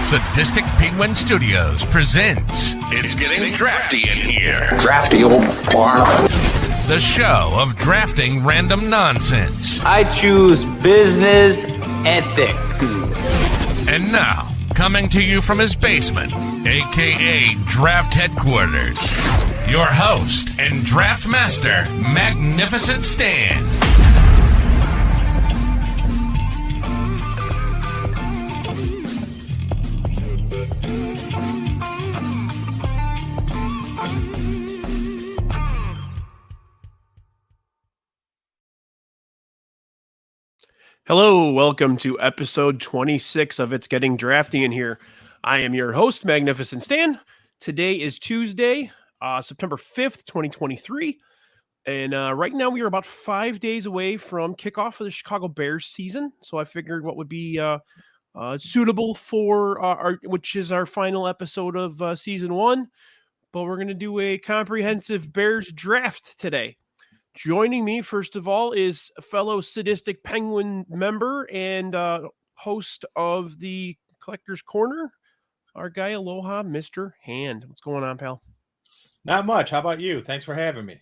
Sadistic Penguin Studios presents It's Getting Drafty in Here. Drafty old barn. The show of drafting random nonsense. I choose business ethics. And now, coming to you from his basement, a.k.a. Draft Headquarters, your host and draft master, Magnificent Stan. Hello, welcome to episode 26 of It's Getting Drafty in Here. I am your host, Magnificent Stan. Today is Tuesday, September 5th, 2023. And right now we are about 5 days away from kickoff of the Chicago Bears season. So I figured what would be suitable for which is our final episode of season one. But we're going to do a comprehensive Bears draft today. Joining me, first of all, is a fellow Sadistic Penguin member and host of the Collector's Corner, our guy Aloha Mr. Hand. What's going on, pal? Not much. How about you? Thanks for having me.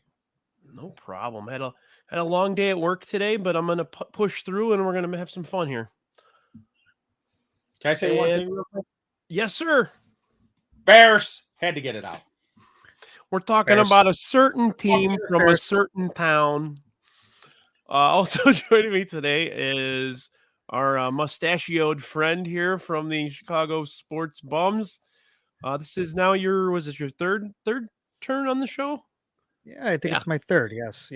No problem. Had a long day at work today, but I'm going to push through and we're going to have some fun here. Can I say one thing real quick? Yes, sir. Bears had to get it out. We're talking Bears. about a certain team from Bears. a certain town. Also joining me today is our mustachioed friend here from the Chicago Sports Bums. This is now your third turn on the show? Yeah, I think it's my third. Yes.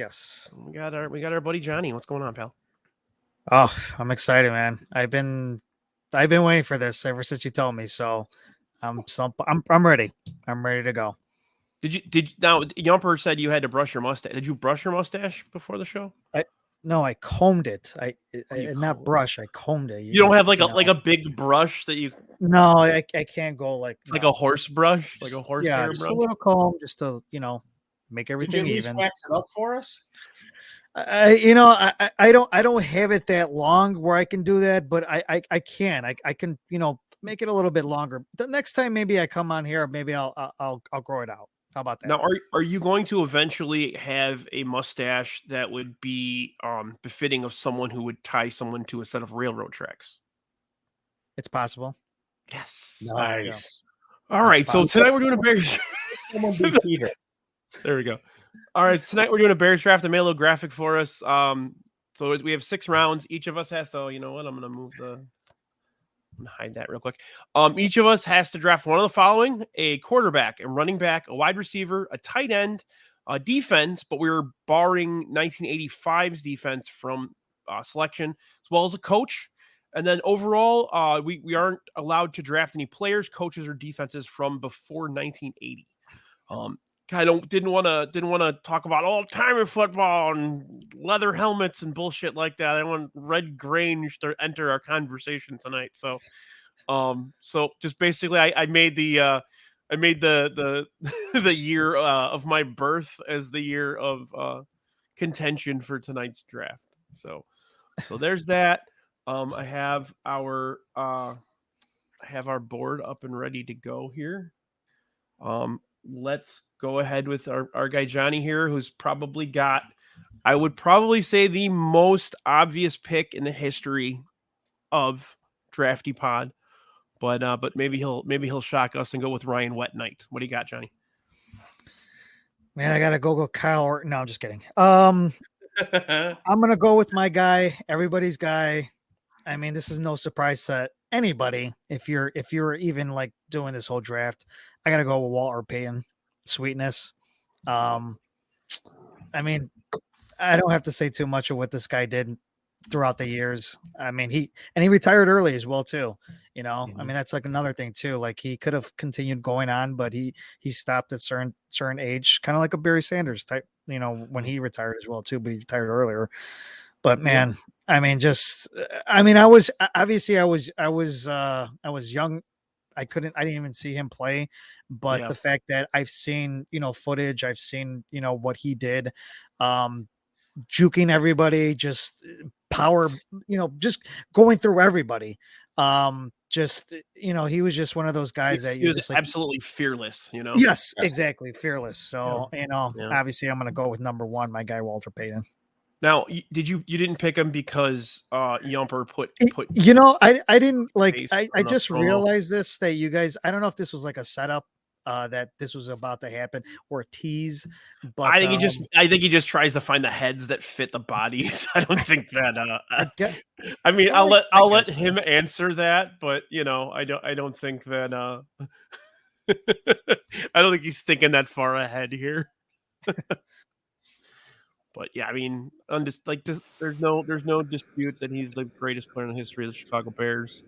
We got our buddy Johnny. What's going on, pal? Oh, I'm excited, man. I've been waiting for this ever since you told me. So I'm ready. I'm ready to go. Now Yumper said you had to brush your mustache. Did you brush your mustache bore the show? No, I combed it. I brush. I combed it. You don't have like a big brush that you. No, I can't go like a horse brush, like a horse hair just brush. a little comb, just to make everything Did you at least even. wax it up for us? I don't have it that long where I can do that, but I can make it a little bit longer. The next time maybe I come on here, maybe I'll grow it out. How about that? Now, are you going to eventually have a mustache that would be befitting of someone who would tie someone to a set of railroad tracks? It's possible. Yes. Nice. All right. So tonight we're doing a Bears. Someone be Peter. There we go. All right. Tonight we're doing a Bears draft. I made a little graphic for us. So we have 6 rounds. Each of us has to. You know what? I'm going to move hide that real quick. Each of us has to draft one of the following: a quarterback, a running back, a wide receiver, a tight end, a defense, but we're barring 1985's defense from selection, as well as a coach. And then overall, we aren't allowed to draft any players, coaches, or defenses from before 1980. I didn't want to talk about all time in football and leather helmets and bullshit like that. I want Red Grange to enter our conversation tonight. So just basically, I made the the year of my birth as the year of contention for tonight's draft. So there's that. I have our board up and ready to go here. Let's go ahead with our guy Johnny here, who's probably got, I would probably say, the most obvious pick in the history of Drafty Pod, but maybe he'll shock us and go with Ryan Wetnight. What do you got, Johnny? Man, I gotta go Kyle Orton. No, I'm just kidding. I'm gonna go with my guy, everybody's guy. I mean, this is no surprise to anybody. If you're even like doing this whole draft, I gotta go with Walter Payton. Sweetness. I mean, I don't have to say too much of what this guy did throughout the years. I mean, he retired early as well too. I mean, that's like another thing too. Like he could have continued going on, but he stopped at certain age, kind of like a Barry Sanders type. When he retired as well too, but he retired earlier. But man, I mean, I was young. I didn't even see him play, but the fact that I've seen, footage, I've seen, what he did, juking everybody, just power, just going through everybody. just, he was just one of those guys that He you was just like, absolutely fearless, yes, exactly. Fearless. So, Yeah. obviously I'm going to go with number 1, my guy, Walter Payton. Now, you didn't pick him because Yumper put I didn't like, face I on the just promo. realized this, that you guys, I don't know if this was like a setup, that this was about to happen, or a tease, but I think he just tries to find the heads that fit the bodies. I don't think that. I get, I mean, well, I I'll let guess him answer that, but I don't think that. I don't think he's thinking that far ahead here. But yeah, I mean, there's no dispute that he's the greatest player in the history of the Chicago Bears.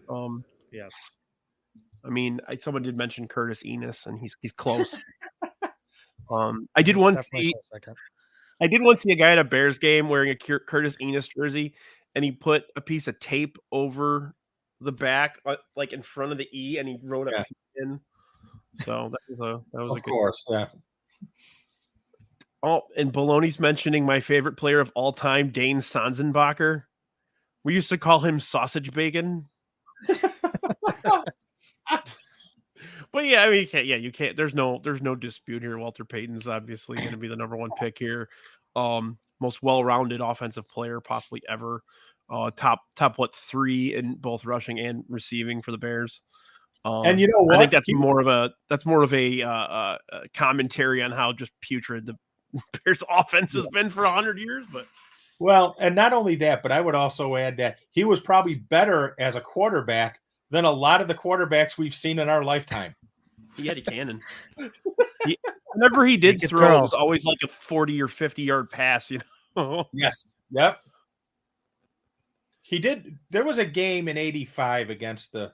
yes. I mean, someone did mention Curtis Enos, and he's close. I did once Definitely see for a second. I did once see a guy at a Bears game wearing a Curtis Enos jersey, and he put a piece of tape over the back, like in front of the E, and he wrote a P in. So that was Of a good. course, yeah. Oh, and Baloney's mentioning my favorite player of all time, Dane Sanzenbacher. We used to call him Sausage Bacon. But yeah, I mean, you can't. There's no dispute here. Walter Payton's obviously going to be the number 1 pick here. Most well-rounded offensive player possibly ever. Top 3 in both rushing and receiving for the Bears. And you know what? I think that's more of a commentary on how just putrid the Bears offense has been for 100 years. But well, and not only that, but I would also add that he was probably better as a quarterback than a lot of the quarterbacks we've seen in our lifetime. He had a cannon. Whenever he did throw, it was always like a 40 or 50-yard pass, Yes. Yep. He did. There was a game in '85 against the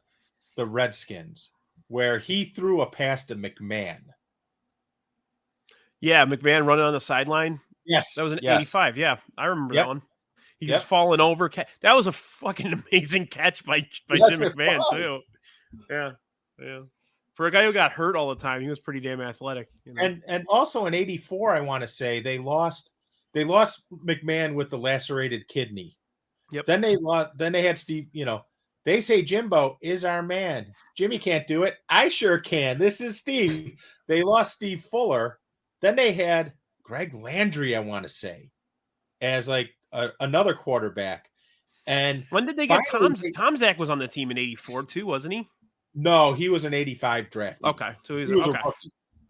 Redskins where he threw a pass to McMahon. Yeah, McMahon running on the sideline. Yes. That was an 85. Yeah, I remember that one. He was falling over. That was a fucking amazing catch by Jim McMahon, too. Yeah. For a guy who got hurt all the time, he was pretty damn athletic. And also in '84, I want to say they lost McMahon with the lacerated kidney. Yep. Then they had Steve, they say Jimbo is our man. Jimmy can't do it. I sure can. This is Steve. They lost Steve Fuller. Then they had Greg Landry, I want to say, as like another quarterback. And when did they get Tom Zach was on the team in '84 too, wasn't he? No, he was an '85 draft. Okay, so he was okay.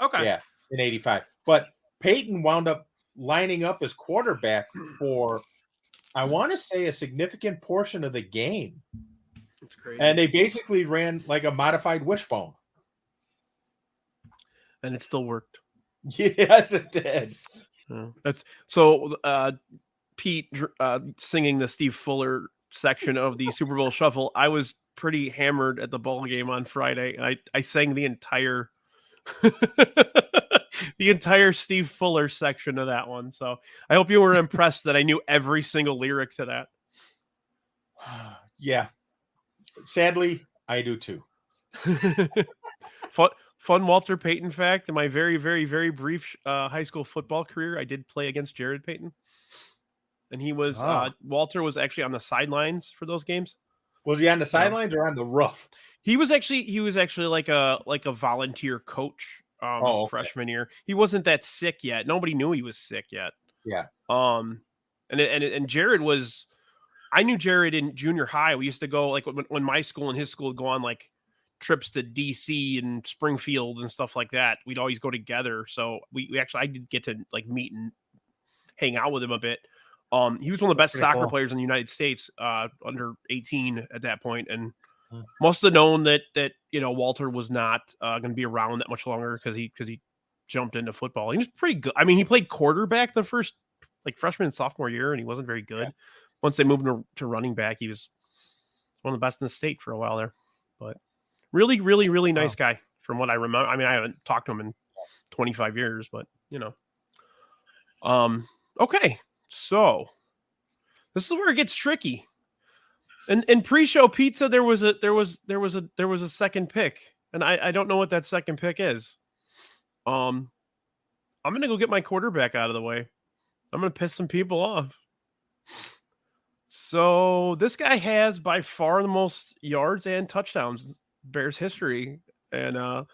Okay, yeah, in '85. But Peyton wound up lining up as quarterback for, I want to say, a significant portion of the game. That's crazy. And they basically ran like a modified wishbone. And it still worked. Yes, it did. That's so. Pete singing the Steve Fuller section of the Super Bowl Shuffle. I was pretty hammered at the ball game on Friday, and I sang the entire Steve Fuller section of that one. So I hope you were impressed that I knew every single lyric to that. Yeah. Sadly, I do too. Fun Walter Payton fact. In my very, very, very brief high school football career, I did play against Jared Payton. And he was Walter was actually on the sidelines for those games. Was he on the sidelines or on the roof? He was actually like a volunteer coach freshman year. He wasn't that sick yet. Nobody knew he was sick yet. Yeah. And Jared was, I knew Jared in junior high. We used to go like when my school and his school would go on like trips to DC and Springfield and stuff like that. We'd always go together. So I did get to like meet and hang out with him a bit. He was one of the best soccer players in the United States, under 18 at that point, and must have known that Walter was not going to be around that much longer because he jumped into football. He was pretty good. I mean, he played quarterback the first like freshman and sophomore year, and he wasn't very good. Yeah. Once they moved him to running back, he was one of the best in the state for a while there. But really, really, really nice guy from what I remember. I mean, I haven't talked to him in 25 years, but okay. So this is where it gets tricky. And in pre-show pizza, there was a second pick, and I don't know what that second pick is. I'm gonna go get my quarterback out of the way. I'm gonna piss some people off. So this guy has by far the most yards and touchdowns Bears history, and a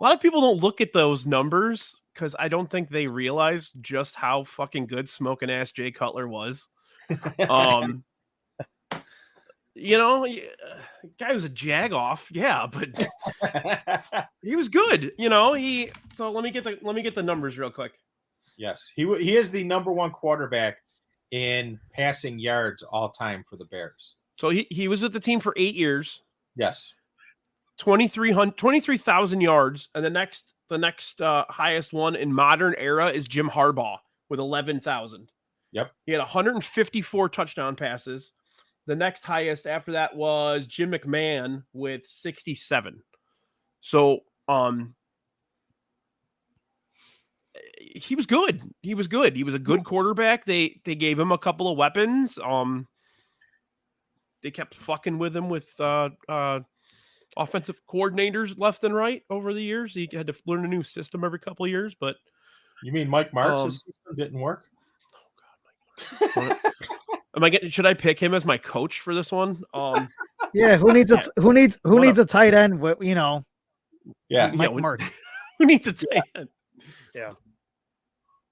lot of people don't look at those numbers because I don't think they realize just how fucking good smoking ass Jay Cutler was. You know, guy was a jag-off, yeah, but he was good. You know, So let me get the numbers real quick. Yes, he is the number one quarterback in passing yards all time for the Bears. So he was with the team for 8 years. Yes, 23,000 yards, and the next highest one in modern era is Jim Harbaugh with 11,000. Yep, he had 154 touchdown passes. The next highest after that was Jim McMahon with 67. So, he was good. He was good. He was a good quarterback. They gave him a couple of weapons. They kept fucking with him with offensive coordinators left and right over the years. He had to learn a new system every couple of years. But you mean Mike Marks' system didn't work? Oh God, should I pick him as my coach for this one? Yeah, who needs a tight end? You know, Mike Marks. Who needs a tight end? Yeah.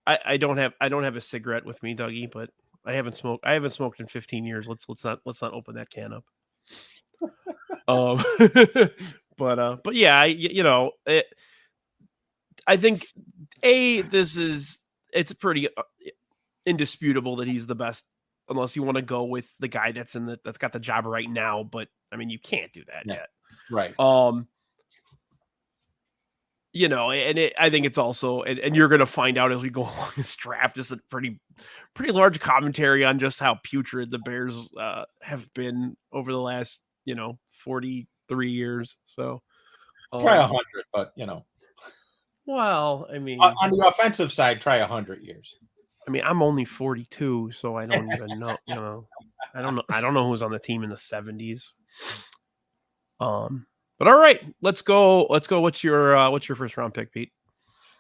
I don't have a cigarette with me, Dougie, but I haven't smoked in 15 years. Let's not open that can up. But yeah, I think it's pretty indisputable that he's the best, unless you want to go with the guy that's got the job right now. But I mean, you can't do that yet. Right. I think it's also, and you're going to find out as we go along this draft, just a pretty large commentary on just how putrid the Bears have been over the last, 43 years. So try 100, but well, I mean, on the offensive side, try 100 years. I mean, I'm only 42, so I don't even know, I don't know who's on the team in the 70s. But all right, let's go. What's your first round pick, Pete?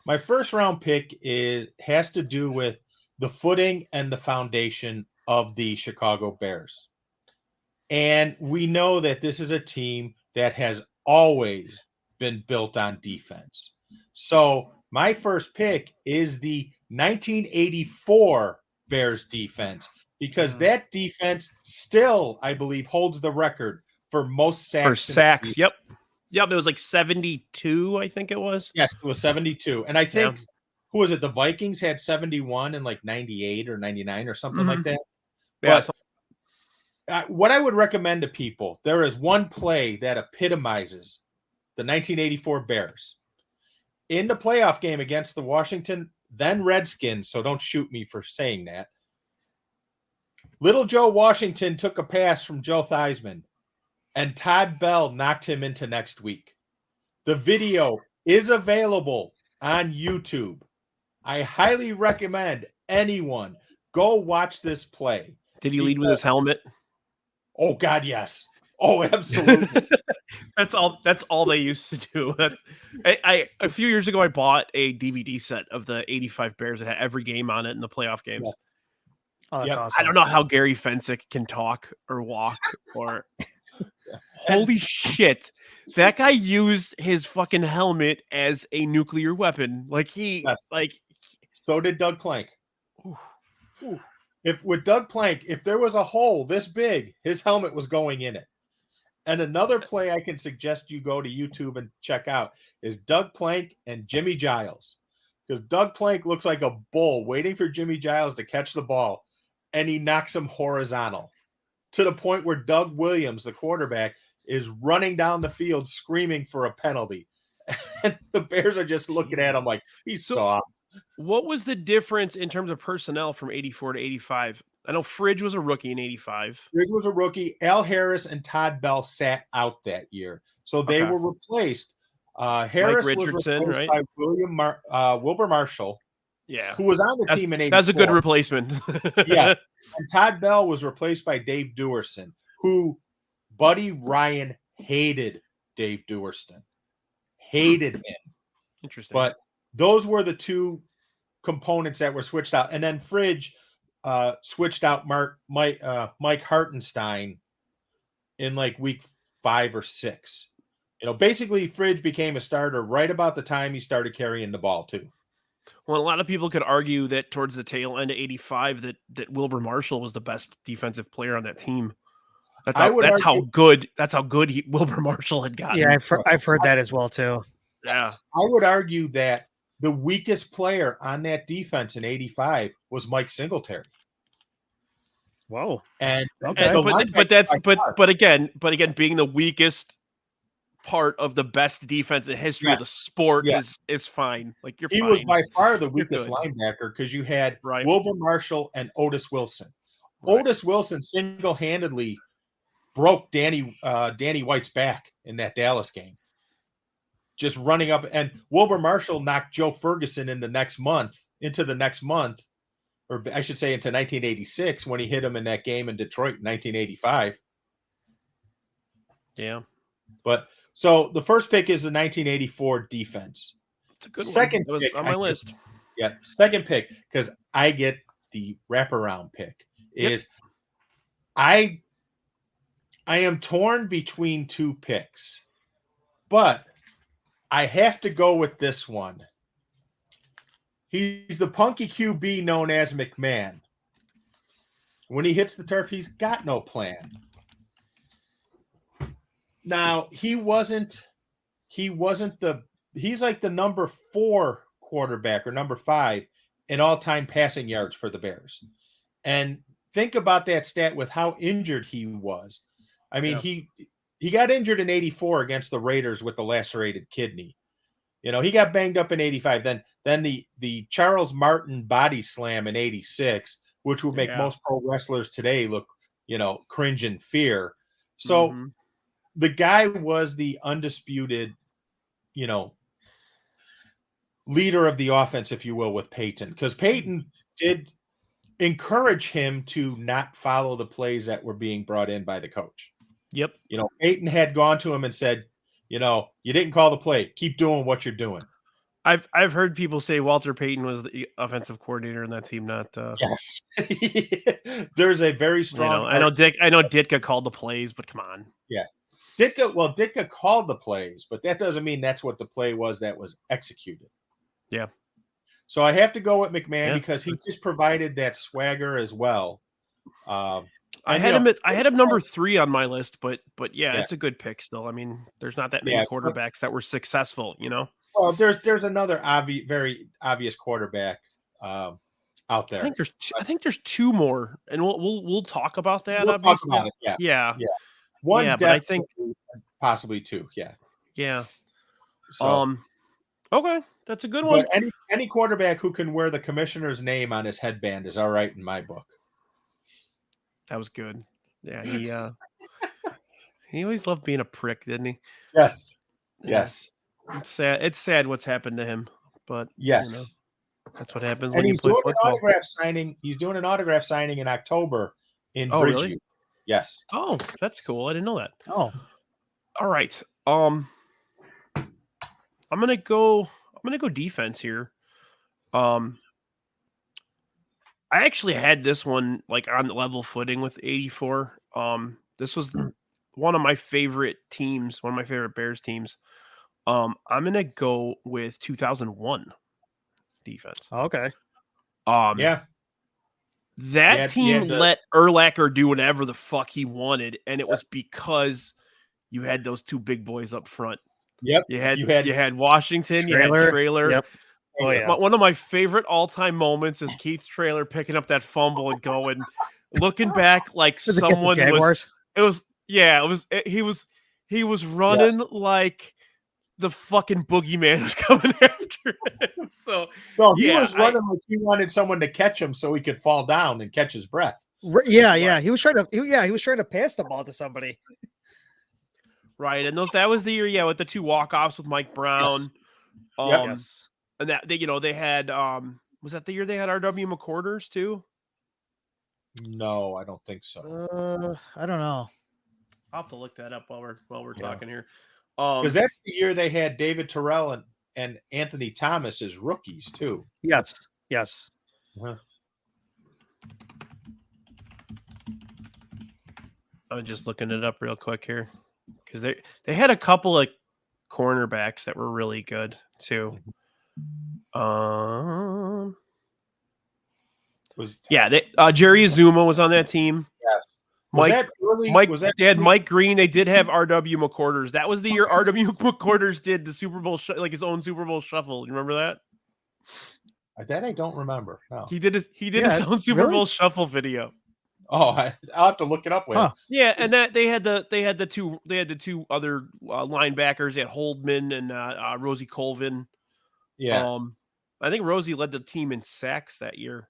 My first round pick has to do with the footing and the foundation of the Chicago Bears. And we know that this is a team that has always been built on defense. So my first pick is the 1984 Bears defense, because that defense still, I believe, holds the record for most sacks. For sacks, yep. It was like 72, I think it was. Yes, it was 72. And I think, who was it? The Vikings had 71 in like 98 or 99 or something like that. Yeah. But what I would recommend to people, there is one play that epitomizes the 1984 Bears. In the playoff game against the Washington, then Redskins, so don't shoot me for saying that, Little Joe Washington took a pass from Joe Theismann, and Todd Bell knocked him into next week. The video is available on YouTube. I highly recommend anyone go watch this play. Did he lead with his helmet? Oh God, yes. Oh, absolutely. That's all they used to do. A few years ago, I bought a DVD set of the 85 Bears that had every game on it in the playoff games. Yeah. Oh, that's awesome. I don't know how Gary Fensick can talk or walk or holy shit. That guy used his fucking helmet as a nuclear weapon. So did Doug Plank. Ooh. With Doug Plank, if there was a hole this big, his helmet was going in it. And another play I can suggest you go to YouTube and check out is Doug Plank and Jimmy Giles. Because Doug Plank looks like a bull waiting for Jimmy Giles to catch the ball, and he knocks him horizontal to the point where Doug Williams, the quarterback, is running down the field screaming for a penalty. And the Bears are just looking at him like, he's soft. What was the difference in terms of personnel from 84 to 85? I know Fridge was a rookie in 85. Fridge was a rookie. Al Harris and Todd Bell sat out that year. So they were replaced. Harris Mike Richardson, was replaced by Wilbur Marshall. Yeah. Who was on the team in 84. That's a good replacement. Yeah. And Todd Bell was replaced by Dave Duerson, who Buddy Ryan hated Dave Duerson. Hated him. Interesting. But those were the two components that were switched out. And then Fridge, switched out Mike Hartenstein in like week 5 or 6. Basically Fridge became a starter right about the time he started carrying the ball too. Well, a lot of people could argue that towards the tail end of 85 that Wilbur Marshall was the best defensive player on that team. That's how good Wilbur Marshall had gotten. Yeah, I've heard that as well too. Yeah. I would argue that the weakest player on that defense in 85 was Mike Singletary. Whoa. And okay. But again, being the weakest part of the best defense in history of the sport is fine. Like he was by far the weakest linebacker because you had Wilbur Marshall and Otis Wilson. Right. Otis Wilson single-handedly broke Danny White's back in that Dallas game. Just running up, and Wilbur Marshall knocked Joe Ferguson into the next month, or I should say into 1986 when he hit him in that game in Detroit in 1985. Yeah. But so the first pick is the 1984 defense. It's a good second one. It was on my list. Yeah. Second pick, because I get the wraparound pick, is I am torn between 2 picks, but I have to go with this one. He's the punky QB known as McMahon. When he hits the turf, he's got no plan. Now, he's like the number 4 quarterback or number 5 in all-time passing yards for the Bears. And think about that stat with how injured he was. I mean, he got injured in 84 against the Raiders with the lacerated kidney. He got banged up in 85. Then the Charles Martin body slam in 86, which would make most pro wrestlers today look, cringe and fear. So the guy was the undisputed, leader of the offense, if you will, with Peyton, because Peyton did encourage him to not follow the plays that were being brought in by the coach. Yep. Peyton had gone to him and said, you didn't call the play. Keep doing what you're doing. I've heard people say Walter Payton was the offensive coordinator in that team, not yes. There's a very strong I know Ditka called the plays, but come on. Yeah. Ditka called the plays, but that doesn't mean that's what the play was that was executed. Yeah. So I have to go with McMahon because he just provided that swagger as well. I had him number 3 on my list, but it's a good pick still. I mean, there's not that many quarterbacks that were successful, Well, there's another very obvious quarterback out there. I think there's 2 more, and we'll talk about that. We'll obviously. Talk about it, yeah. One, but I think possibly 2. Yeah. So, okay, that's a good one. But any quarterback who can wear the commissioner's name on his headband is all right in my book. That was good. Yeah, he always loved being a prick, didn't he? Yes. It's sad. It's sad what's happened to him, but yes, that's what happens when you play football. He's doing an autograph signing in October in Bridgeview. Really? Yes. Oh, that's cool. I didn't know that. Oh, all right. I'm gonna go defense here. I actually had this one like on level footing with 84. This was one of my favorite teams, one of my favorite Bears teams. I'm gonna go with 2001 defense. Okay. That team let Urlacher do whatever the fuck he wanted, and it was because you had those 2 big boys up front. Yep. You had Washington, you had Traylor. Yep. Oh, yeah. One of my favorite all-time moments is Keith Traylor picking up that fumble and going, looking back like someone was. He was running like the fucking boogeyman was coming after him. So he was running like he wanted someone to catch him so he could fall down and catch his breath. Yeah. He was trying to pass the ball to somebody. Right, and that was the year, with the 2 walk-offs with Mike Brown. Yes. And that they had was that the year they had R.W. McCorders too? No, I don't think so. I don't know. I'll have to look that up while we're talking here. Because that's the year they had David Terrell and Anthony Thomas as rookies too. Yes. Uh-huh. I'm just looking it up real quick here because they had a couple of cornerbacks that were really good too. Jerry Azuma was on that team. Yes. They had Mike Green. They did have R.W. McQuarters. That was the year R.W. McQuarters did the Super Bowl, his own Super Bowl shuffle. You remember that? That I don't remember. No. He did his own Super Bowl shuffle video. Oh, I'll have to look it up later. Huh. Yeah, and that they had the two other linebackers. They had Holdman and Rosie Colvin. Yeah. I think Rosie led the team in sacks that year.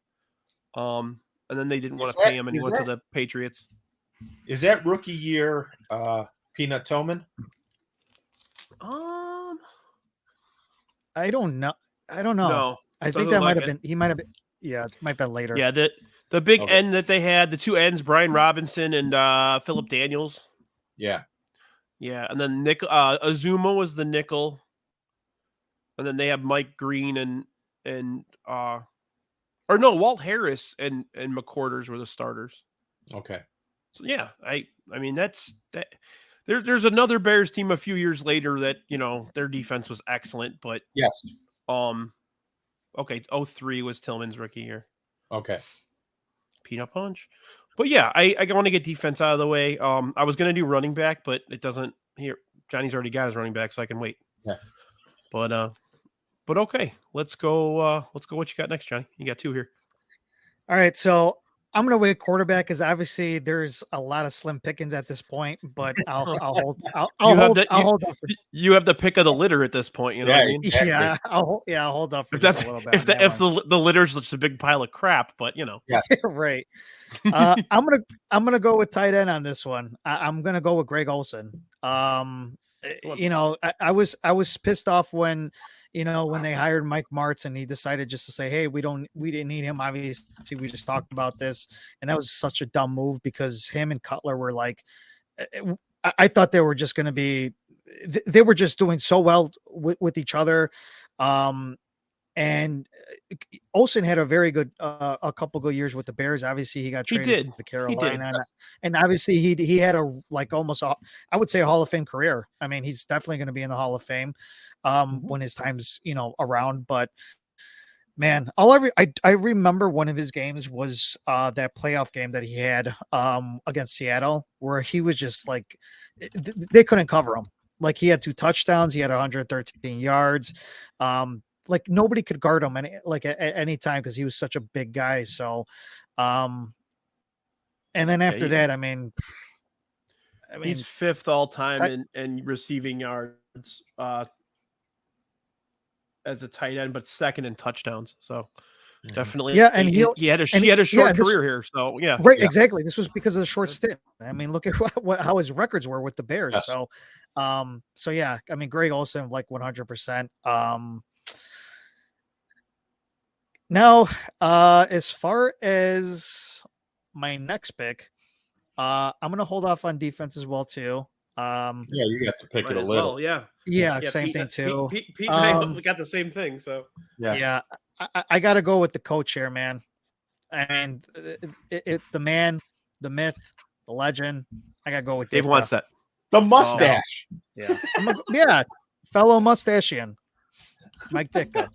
And then they didn't want to pay him, and he went to the Patriots. Is that rookie year Peanut Tillman? I don't know. No, I think that might have been. He might have been. Yeah, it might have been later. Yeah, the big end that they had, the two ends, Brian Robinson and Philip Daniels. Yeah. Yeah, and then Azuma was the nickel, and then they have Mike Green Walt Harris and McQuarters were the starters. Okay. So yeah, I mean that's that. There's another Bears team a few years later that their defense was excellent, but yes. Okay, 03 was Tillman's rookie year. Okay. Peanut punch. But yeah, I want to get defense out of the way. I was gonna do running back, but it doesn't here. Johnny's already got his running back, so I can wait. Yeah. But okay, let's go. Let's go. What you got next, Johnny? You got two here. All right, so I'm gonna wait quarterback because obviously there's a lot of slim pickings at this point, but I'll hold. I'll hold up. You have the pick of the litter at this point. You know what I mean? Exactly. Yeah, I'll hold up for if just a little bit. If the litter's just a big pile of crap, but Yeah. Right. I'm gonna go with tight end on this one. I'm gonna go with Greg Olsen. I was pissed off when they hired Mike Martz and he decided just to say, hey, we didn't need him. Obviously, we just talked about this. And that was such a dumb move because him and Cutler were like, I thought they were just going to be, they were just doing so well with each other. And Olsen had a very good, a couple good years with the Bears. Obviously, he got traded to Carolina, and obviously he had almost I would say a Hall of Fame career. I mean, he's definitely going to be in the Hall of Fame when his time's around. But man, I remember one of his games was that playoff game that he had against Seattle, where he was just like they couldn't cover him. Like he had 2 touchdowns, he had 113 yards. Like nobody could guard him at any time because he was such a big guy. So, and then after that, I mean, he's 5th all time in receiving yards as a tight end, but 2nd in touchdowns. So definitely, yeah. And he had a short career here. So yeah, right, exactly. This was because of the short stint. I mean, look at how his records were with the Bears. Yes. So yeah, I mean, Greg Olsen, like 100%. Now, as far as my next pick, I'm going to hold off on defense as well, too. Yeah, you got to pick it a little. Well, yeah, same Pete, thing, too. Pete and I got the same thing, so. Yeah, I got to go with the coach here, man. And the man, the myth, the legend, I got to go with Dave wants that. The mustache. Yeah. Yeah, fellow mustachian, Mike Ditka.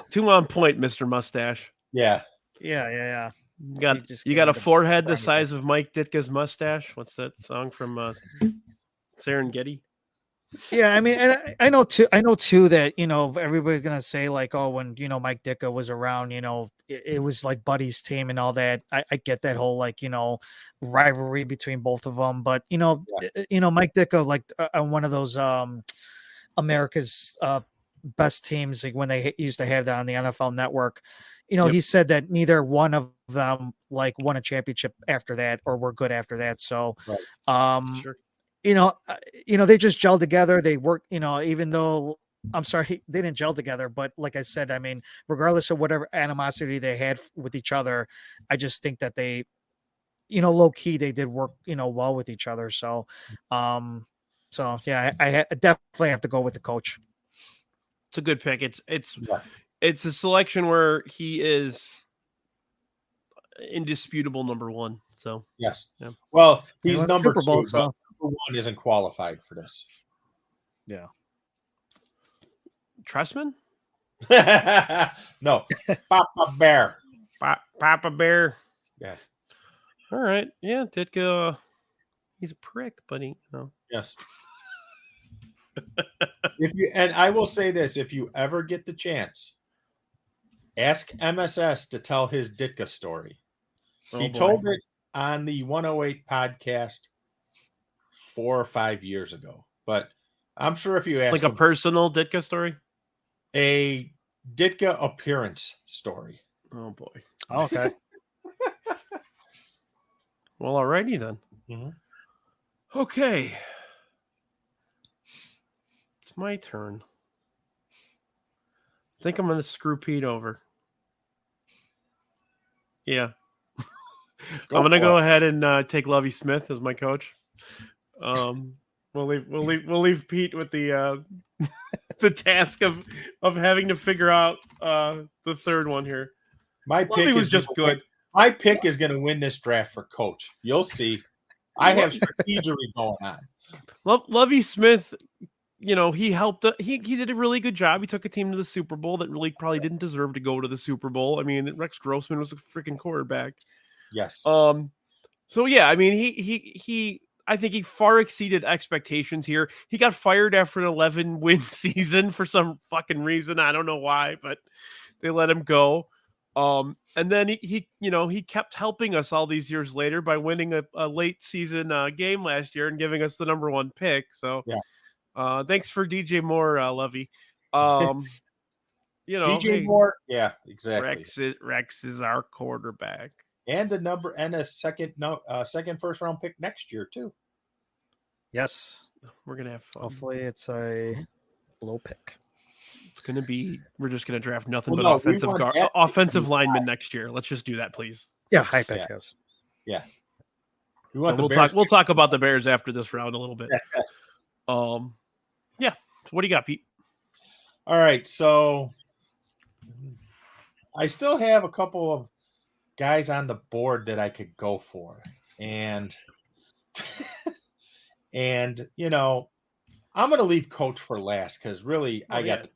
Too on point, Mr. Mustache. Yeah. You got a forehead the size of Mike Ditka's mustache. What's that song from Serengeti? Yeah, I mean, and I know too that everybody's gonna say like, oh, when Mike Ditka was around, it was like Buddy's team and all that. I get that whole rivalry between both of them, but Mike Ditka one of those America's best teams, like when they used to have that on the NFL Network. He said that neither one of them won a championship after that or were good after that. So, sure. They just gelled together. They worked, even though I'm sorry, they didn't gel together, but like I said, I mean, regardless of whatever animosity they had with each other, I just think that they, low key, they did work, well with each other. So, yeah, I definitely have to go with the coach. It's a good pick. It's a selection where he is indisputable number one. So Yes. Yeah. Well, He he's won number Super Bowl, two, so but number one isn't qualified for this. yeah. Tressman, No, Papa Bear. Papa Bear. Yeah. All right. Yeah, Ditka. He's a prick, but he, Yes. And I will say this: if you ever get the chance, ask MSS to tell his Ditka story. He told it on the 108 podcast 4 or 5 years ago. But I'm sure if you ask like a personal Ditka story. a Ditka appearance story. Oh boy. Okay. Well, alrighty then. Mhm. Okay. It's my turn. I think I'm going to screw Pete over. Yeah. I'm going to go ahead and take Lovie Smith as my coach. We'll leave Pete with the the task of having to figure out the third one here. My Lovie pick was is just good. My pick is going to win this draft for coach. You'll see. I have strategery going on. Lovie Smith, he helped. He did a really good job. He took a team to the Super Bowl that really probably didn't deserve to go to the Super Bowl. I mean, Rex Grossman was a freaking quarterback. Yes. So yeah, I mean, he I think he far exceeded expectations here. He got fired after an 11-win season for some fucking reason. I don't know why, but they let him go. And then he kept helping us all these years later by winning a late season game last year and giving us the number 1 pick. So yeah. Thanks for DJ Moore, Lovey. DJ Moore. Yeah, exactly. Rex is our quarterback. And a second first round pick next year too. Yes. We're gonna have fun. Hopefully it's a low pick. It's gonna be. We're just gonna draft nothing but offensive linemen next year. Let's just do that, please. Yeah, high pick. Yes. Yeah. We'll talk about the Bears after this round a little bit. Yeah. So what do you got, Pete? All right. So I still have a couple of guys on the board that I could go for, and I'm going to leave coach for last because really I got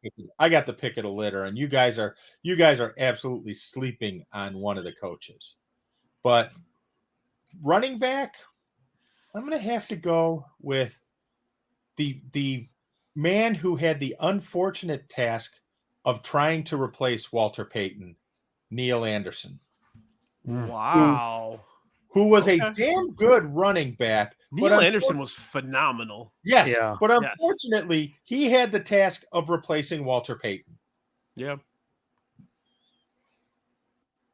the pick of the litter, and you guys are absolutely sleeping on one of the coaches. But running back, I'm going to have to go with the man who had the unfortunate task of trying to replace Walter Payton, Neil Anderson. Wow. Who was a damn good running back. Neil Anderson was phenomenal. Yes. Yeah. But unfortunately, he had the task of replacing Walter Payton. Yeah.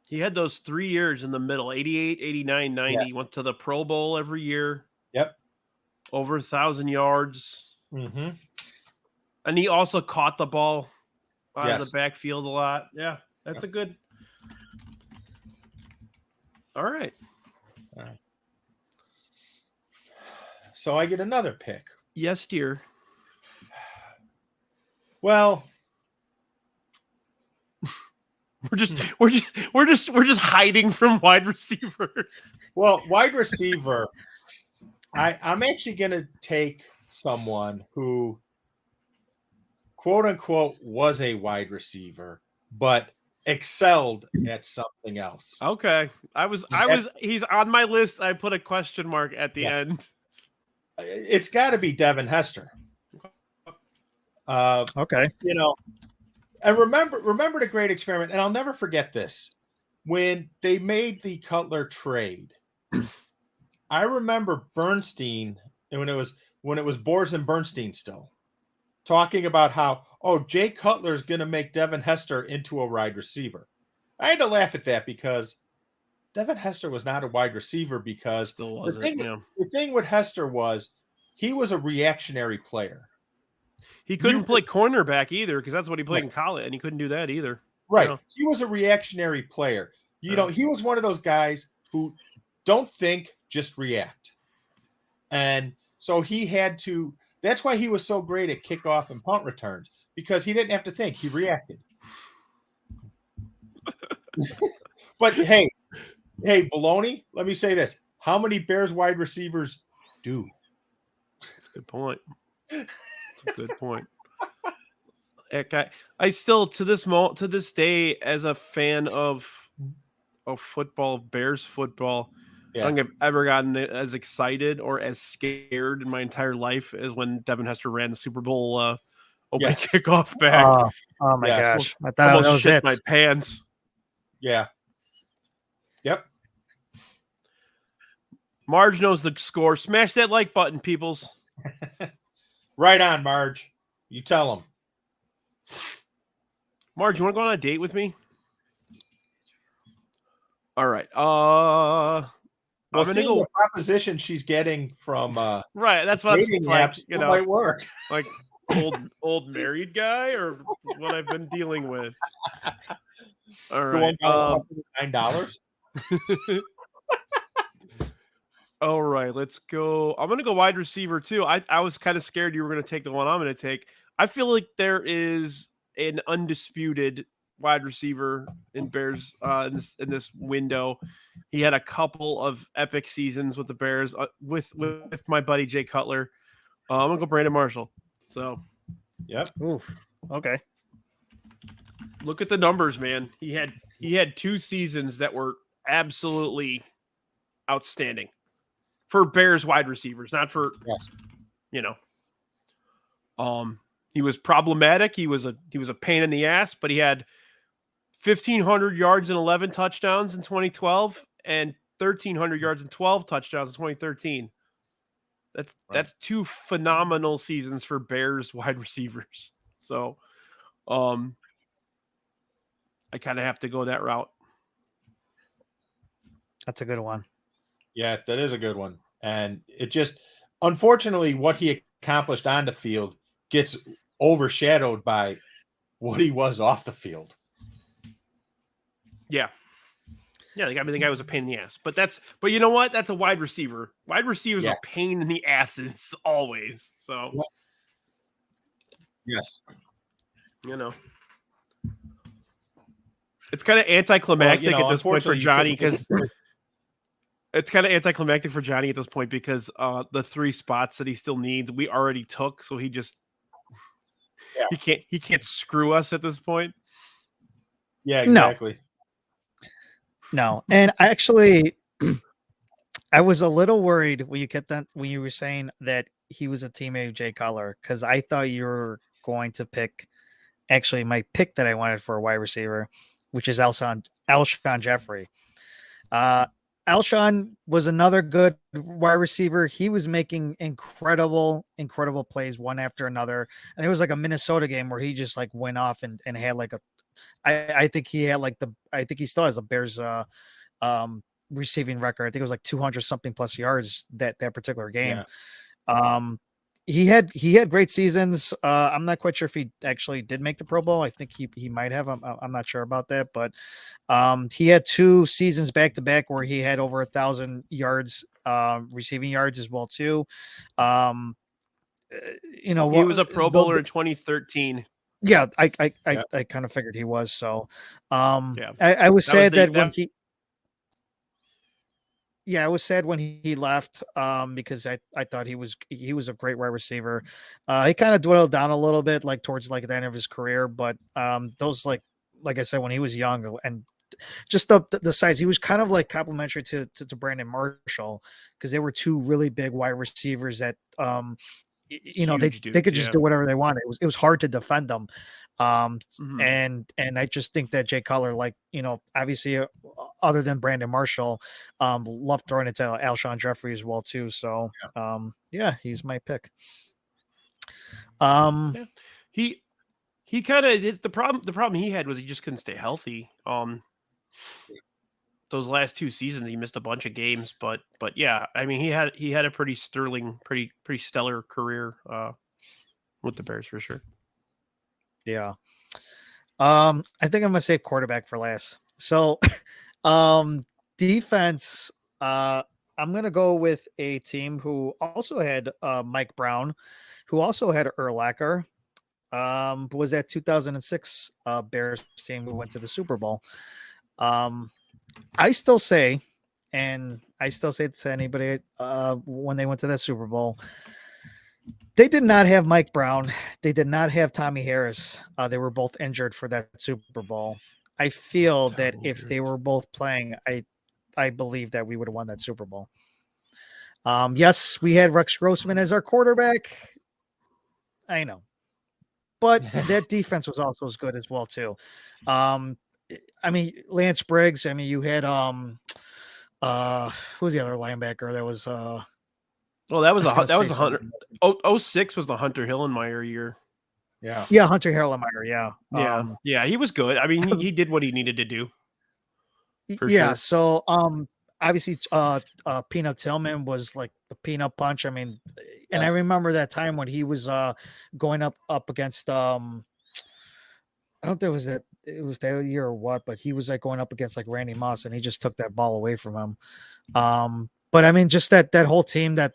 He had those 3 years in the middle, 88, 89, 90. Went to the Pro Bowl every year. Yep. Over 1,000 yards. Mm-hmm. And he also caught the ball out of the backfield a lot. Yeah, that's a good. All right. So I get another pick. Yes, dear. Well, we're just hiding from wide receivers. Well, wide receiver, I'm actually going to take someone who, quote unquote, was a wide receiver, but excelled at something else. Okay. He's on my list. I put a question mark at the end. It's got to be Devin Hester. Okay. And remember the great experiment, and I'll never forget this. When they made the Cutler trade, I remember Bernstein, and when it was Bors and Bernstein still, talking about how, Jay Cutler is going to make Devin Hester into a wide receiver. I had to laugh at that because Devin Hester was not a wide receiver because the thing with Hester was he was a reactionary player. He couldn't play cornerback either because that's what he played in college, and he couldn't do that either. Right. He was a reactionary player. He was one of those guys who don't think, just react. And so he had to – that's why he was so great at kickoff and punt returns, because he didn't have to think. He reacted. But, hey, Hey, Baloney, let me say this. How many Bears wide receivers do? That's a good point. That's a good point. Heck, I still to this day, as a fan of football, Bears football, I don't think I've ever gotten as excited or as scared in my entire life as when Devin Hester ran the Super Bowl opening kickoff back. Oh my gosh! I thought almost that was shit it. my pants. Yeah. Yep. Marge knows the score. Smash that like button, peoples. Right on, Marge. You tell them. Marge, you want to go on a date with me? All right. Well, I'm gonna seeing go. the proposition she's getting from Right. That's what dating it's like. apps, You it know, might work. like old married guy, or what I've been dealing with. All right. $9. All right, let's go. I'm gonna go wide receiver too. I was kind of scared you were gonna take the one I'm gonna take. I feel like there is an undisputed wide receiver in Bears in this window. He had a couple of epic seasons with the Bears with my buddy Jay Cutler. I'm gonna go Brandon Marshall. So, yep. Oof. Okay. Look at the numbers, man. He had 2 seasons that were absolutely outstanding for Bears wide receivers, not for he was problematic. He was a pain in the ass, but he had 1,500 yards and 11 touchdowns in 2012 and 1,300 yards and 12 touchdowns in 2013. That's 2 phenomenal seasons for Bears wide receivers. So, I kind of have to go that route. That's a good one. Yeah, that is a good one. And it just, unfortunately, what he accomplished on the field gets overshadowed by what he was off the field. Yeah. Yeah, the guy was a pain in the ass. But you know what? That's a wide receiver. Wide receivers are pain in the asses always. So yes. It's kind of anticlimactic at this point for Johnny because it's kind of anticlimactic for Johnny at this point because the 3 spots that he still needs, we already took. So he just he can't screw us at this point. Yeah, exactly. No. And actually, I was a little worried when you were saying that he was a teammate of Jay Cutler, because I thought you were going to pick actually my pick that I wanted for a wide receiver, which is Alshon Jeffrey. Alshon was another good wide receiver. He was making incredible plays one after another. And it was like a Minnesota game where he just like went off and had like I think he had like I think he still has a Bears receiving record. I think it was like 200 something plus yards that particular game. Yeah. He had great seasons. I'm not quite sure if he actually did make the Pro Bowl. I think he might have. I'm not sure about that, but he had 2 seasons back to back where he had over 1,000 yards, receiving yards as well too. He was a Pro Bowler in 2013. Yeah, I kind of figured he was. So, I was sad that when he. Yeah, I was sad when he left because I thought he was a great wide receiver. He kind of dwindled down a little bit, like towards like the end of his career. But those like I said, when he was young and just the size, he was kind of like complimentary to Brandon Marshall, because they were 2 really big wide receivers that they could just do whatever they wanted. It was hard to defend them. And I just think that Jay Cutler, like, obviously other than Brandon Marshall, loved throwing it to Alshon Jeffrey as well too. So he's my pick. He kind of the problem he had was he just couldn't stay healthy. Those last 2 seasons he missed a bunch of games, but yeah, I mean he had a pretty sterling, pretty stellar career with the Bears for sure. Yeah. I think I'm gonna save quarterback for last. So defense, I'm gonna go with a team who also had Mike Brown, who also had Urlacher, was that 2006 Bears team who went to the Super Bowl. I still say and I still say it to anybody when they went to that Super Bowl, they did not have Mike Brown. They did not have Tommy Harris. They were both injured for that Super Bowl. I feel that if they were both playing, I believe that we would have won that Super Bowl. Yes, we had Rex Grossman as our quarterback. I know. But that defense was also as good as well, too. I mean, Lance Briggs. I mean, you had who was the other linebacker? That was well, that was a Hunter. 06 was the Hunter Hillenmeyer year. Yeah, Hunter Hillenmeyer. Yeah, yeah, he was good. I mean, he did what he needed to do. Yeah. Sure. So, obviously, Peanut Tillman was like the peanut punch. I mean, and I remember that time when he was going up against I don't know if it was that year or what, but he was like going up against like Randy Moss, and he just took that ball away from him. But I mean, just that whole team that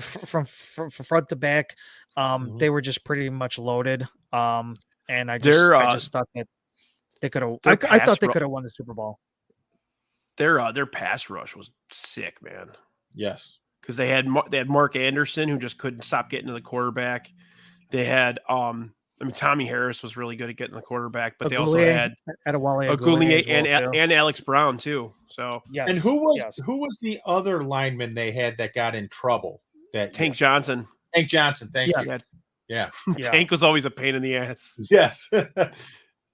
from front to back, they were just pretty much loaded. And I just thought that they could have. I thought they could have won the Super Bowl. Their pass rush was sick, man. Yes, because they had Mark Anderson, who just couldn't stop getting to the quarterback. They had Tommy Harris was really good at getting the quarterback, but they also had Ogulnier and Alex Brown too. So yes. And who was the other lineman they had that got in trouble? Tank Johnson. Tank Johnson. Thank you. Yeah. Tank was always a pain in the ass. Yes.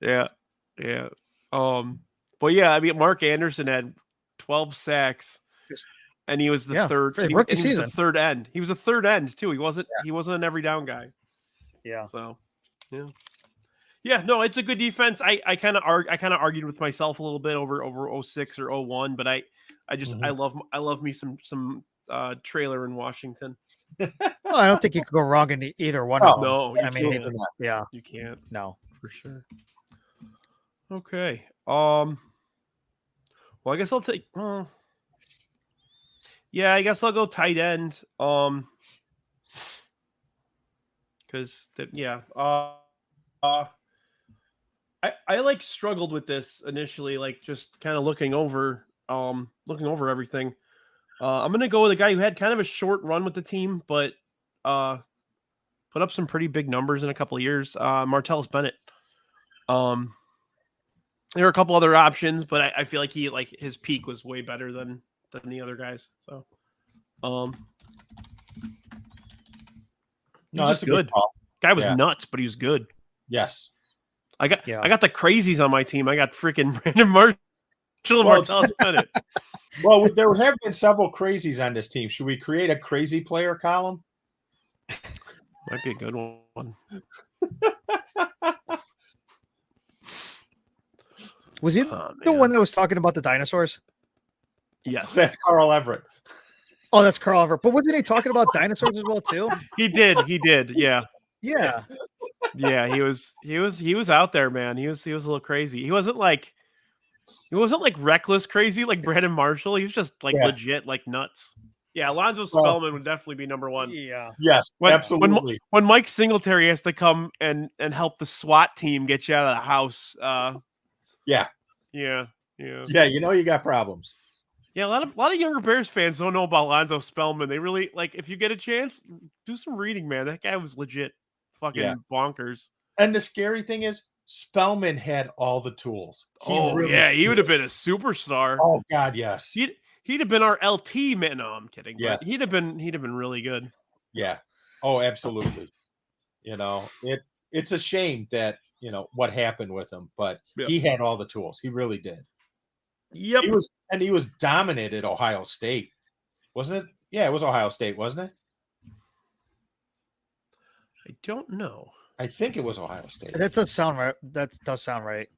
Yeah. But yeah, I mean, Mark Anderson had 12 sacks, and he was the third. Rookie season. He was the third end. He was a third end too. He wasn't an every down guy. Yeah. So, yeah. No, it's a good defense. I kind of argued with myself a little bit over 06 or 01, but I love me some trailer in Washington. Well, I don't think you could go wrong in either one of them. No, you can't. No, for sure. Okay. Well, I guess I'll take. Yeah, I guess I'll go tight end. Because I like struggled with this initially, like just kind of looking over everything. I'm gonna go with a guy who had kind of a short run with the team, but put up some pretty big numbers in a couple of years. Martellus Bennett. There are a couple other options, but I feel like his peak was way better than the other guys. So, no, that's good. Guy was nuts, but he was good. Yes, I got the crazies on my team. I got freaking Brandon Marshall and Martellus Bennett. Well, there have been several crazies on this team. Should we create a crazy player column? Might be a good one. Was he the one that was talking about the dinosaurs? Yes, that's Carl Everett. Oh, that's Carl Everett. But wasn't he talking about dinosaurs as well too? He did. Yeah. Yeah. Yeah, he was out there, man. He was a little crazy. He wasn't like reckless crazy like Brandon Marshall. He was just legit like nuts. Yeah, Alonzo Spellman would definitely be number one. Yeah. Yes, absolutely. When Mike Singletary has to come and help the SWAT team get you out of the house. Yeah. Yeah, you got problems. Yeah, a lot of younger Bears fans don't know about Alonzo Spellman. They really if you get a chance, do some reading, man. That guy was legit fucking bonkers. And the scary thing is Spellman had all the tools. He would have been a superstar. Oh God, yes. He'd have been our LT man. No, I'm kidding. Yeah. But he'd have been really good. Yeah. Oh, absolutely. It's a shame that what happened with him, but he had all the tools. He really did. Yep. He was dominant at Ohio State, wasn't it? Yeah, it was Ohio State, wasn't it? I don't know. I think it was Ohio State. That does sound right. That does sound right.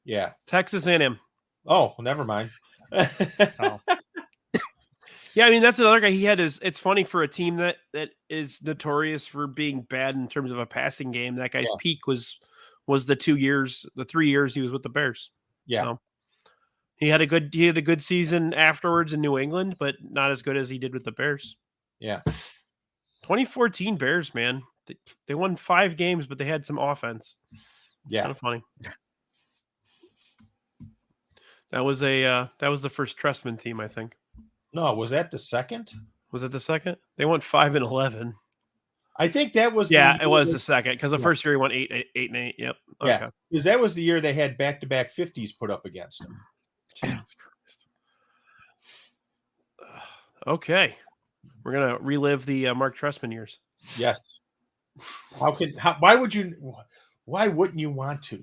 Yeah. Texas A&M. Oh, never mind. Oh. Yeah, I mean that's another guy. It's funny for a team that is notorious for being bad in terms of a passing game. That guy's peak was the 3 years he was with the Bears. Yeah. So he had a good season afterwards in New England, but not as good as he did with the Bears. Yeah. 2014 Bears, man. They won 5 games, but they had some offense. Yeah. Kind of funny. That was the first Trestman team, I think. No, was that the second? Was it the second? They went 5-11. I think that was. Yeah, the it was year the second because the first year he won 8-8. Yep. Yeah, Okay. because that was the year they had back-to-back 50s put up against them. Jesus Christ. Okay, we're gonna relive the Mark Trestman years. Yes. Why wouldn't you want to?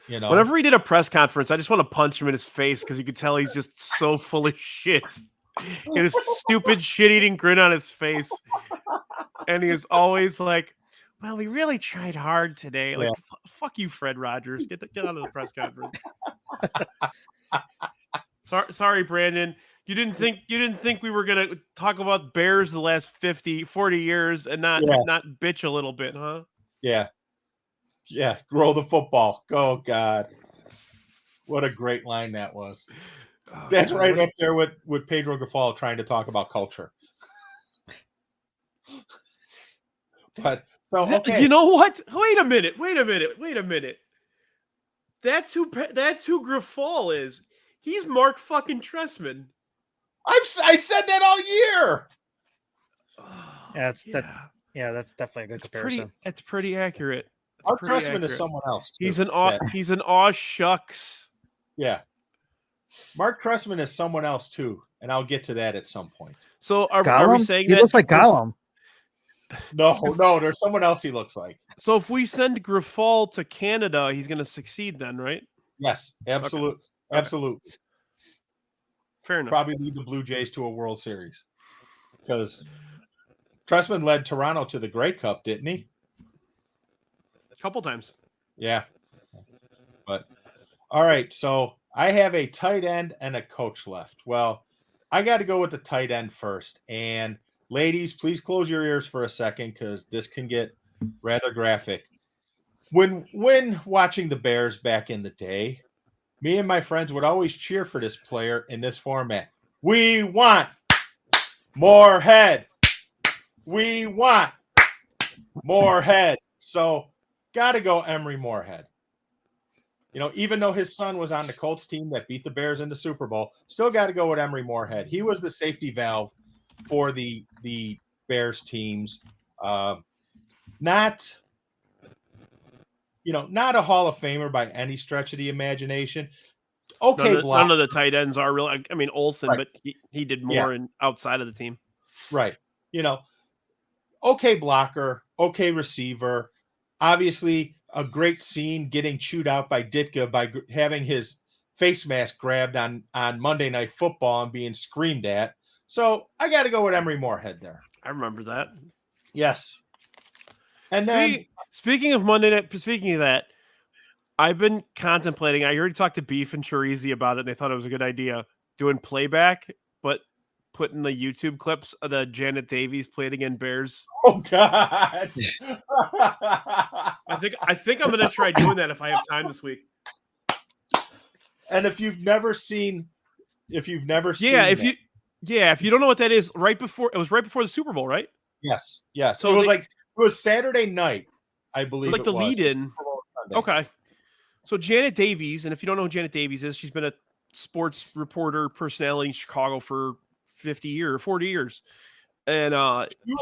You know, Whenever he did a press conference, I just want to punch him in his face because you could tell he's just so full of shit. His stupid shit-eating grin on his face, and he is always like, "Well, we really tried hard today." Like, fuck you, Fred Rogers. Get out of the press conference. Sorry, Brandon. You didn't think we were gonna talk about Bears the last 40 years and not bitch a little bit, huh? Yeah. Yeah, grow the football. Oh God. What a great line that was. Oh, that's God, right up there with Pedro Gaffal trying to talk about culture. But so okay. You know what? Wait a minute. That's who Gaffal is. He's Mark fucking Trestman. I said that all year. That's definitely a good comparison. It's pretty accurate. Mark Trestman is someone else. Too. He's an aw shucks. Yeah. Mark Trestman is someone else too, and I'll get to that at some point. So are we saying he that looks like Gollum? No, there's someone else he looks like. So if we send Gaffal to Canada, he's going to succeed then, right? Yes, absolutely. Okay. Absolutely. Fair enough. Probably lead the Blue Jays to a World Series. Because Trestman led Toronto to the Grey Cup, didn't he? A couple times. Yeah. But all right, so I have a tight end and a coach left. Well, I got to go with the tight end first. And ladies, please close your ears for a second because this can get rather graphic. When watching the Bears back in the day, me and my friends would always cheer for this player in this format. We want Moorhead. We want Moorhead. So got to go Emery Moorhead. You know, even though his son was on the Colts team that beat the Bears in the Super Bowl, still got to go with Emery Moorhead. He was the safety valve for the Bears teams. Not a Hall of Famer by any stretch of the imagination. Okay, none of the tight ends are real. I mean, Olsen, right. But he did more outside of the team. Right. Okay blocker, okay receiver. Obviously, a great scene getting chewed out by Ditka by having his face mask grabbed on Monday Night Football and being screamed at. So I got to go with Emery Moorhead there. I remember that. Yes. And then speaking of Monday Night, speaking of that, I've been contemplating. I already talked to Beef and Chorizy about it. And they thought it was a good idea doing playback, but putting the YouTube clips of the Janet Davies playing against Bears. Oh God! I think I'm gonna try doing that if I have time this week. And if you've never seen, if you don't know what that is, right before the Super Bowl, right? Yes. So it was Saturday night, I believe. Like the lead-in. Okay. So Janet Davies, and if you don't know who Janet Davies is, she's been a sports reporter personality in Chicago for 40 years. And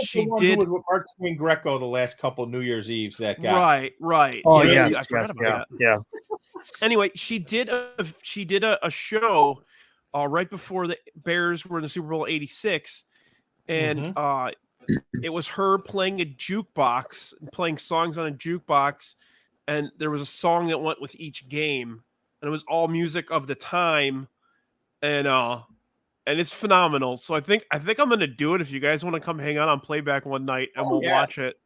she did with Mark King Greco the last couple New Year's Eves that guy. Right. Oh yeah, yes, I forgot about that. Yeah. Anyway, she did a show right before the Bears were in the Super Bowl '86, and it was her playing a jukebox, playing songs on a jukebox, and there was a song that went with each game, and it was all music of the time, and it's phenomenal. So I think I'm gonna do it if you guys want to come hang out on playback one night and we'll watch it.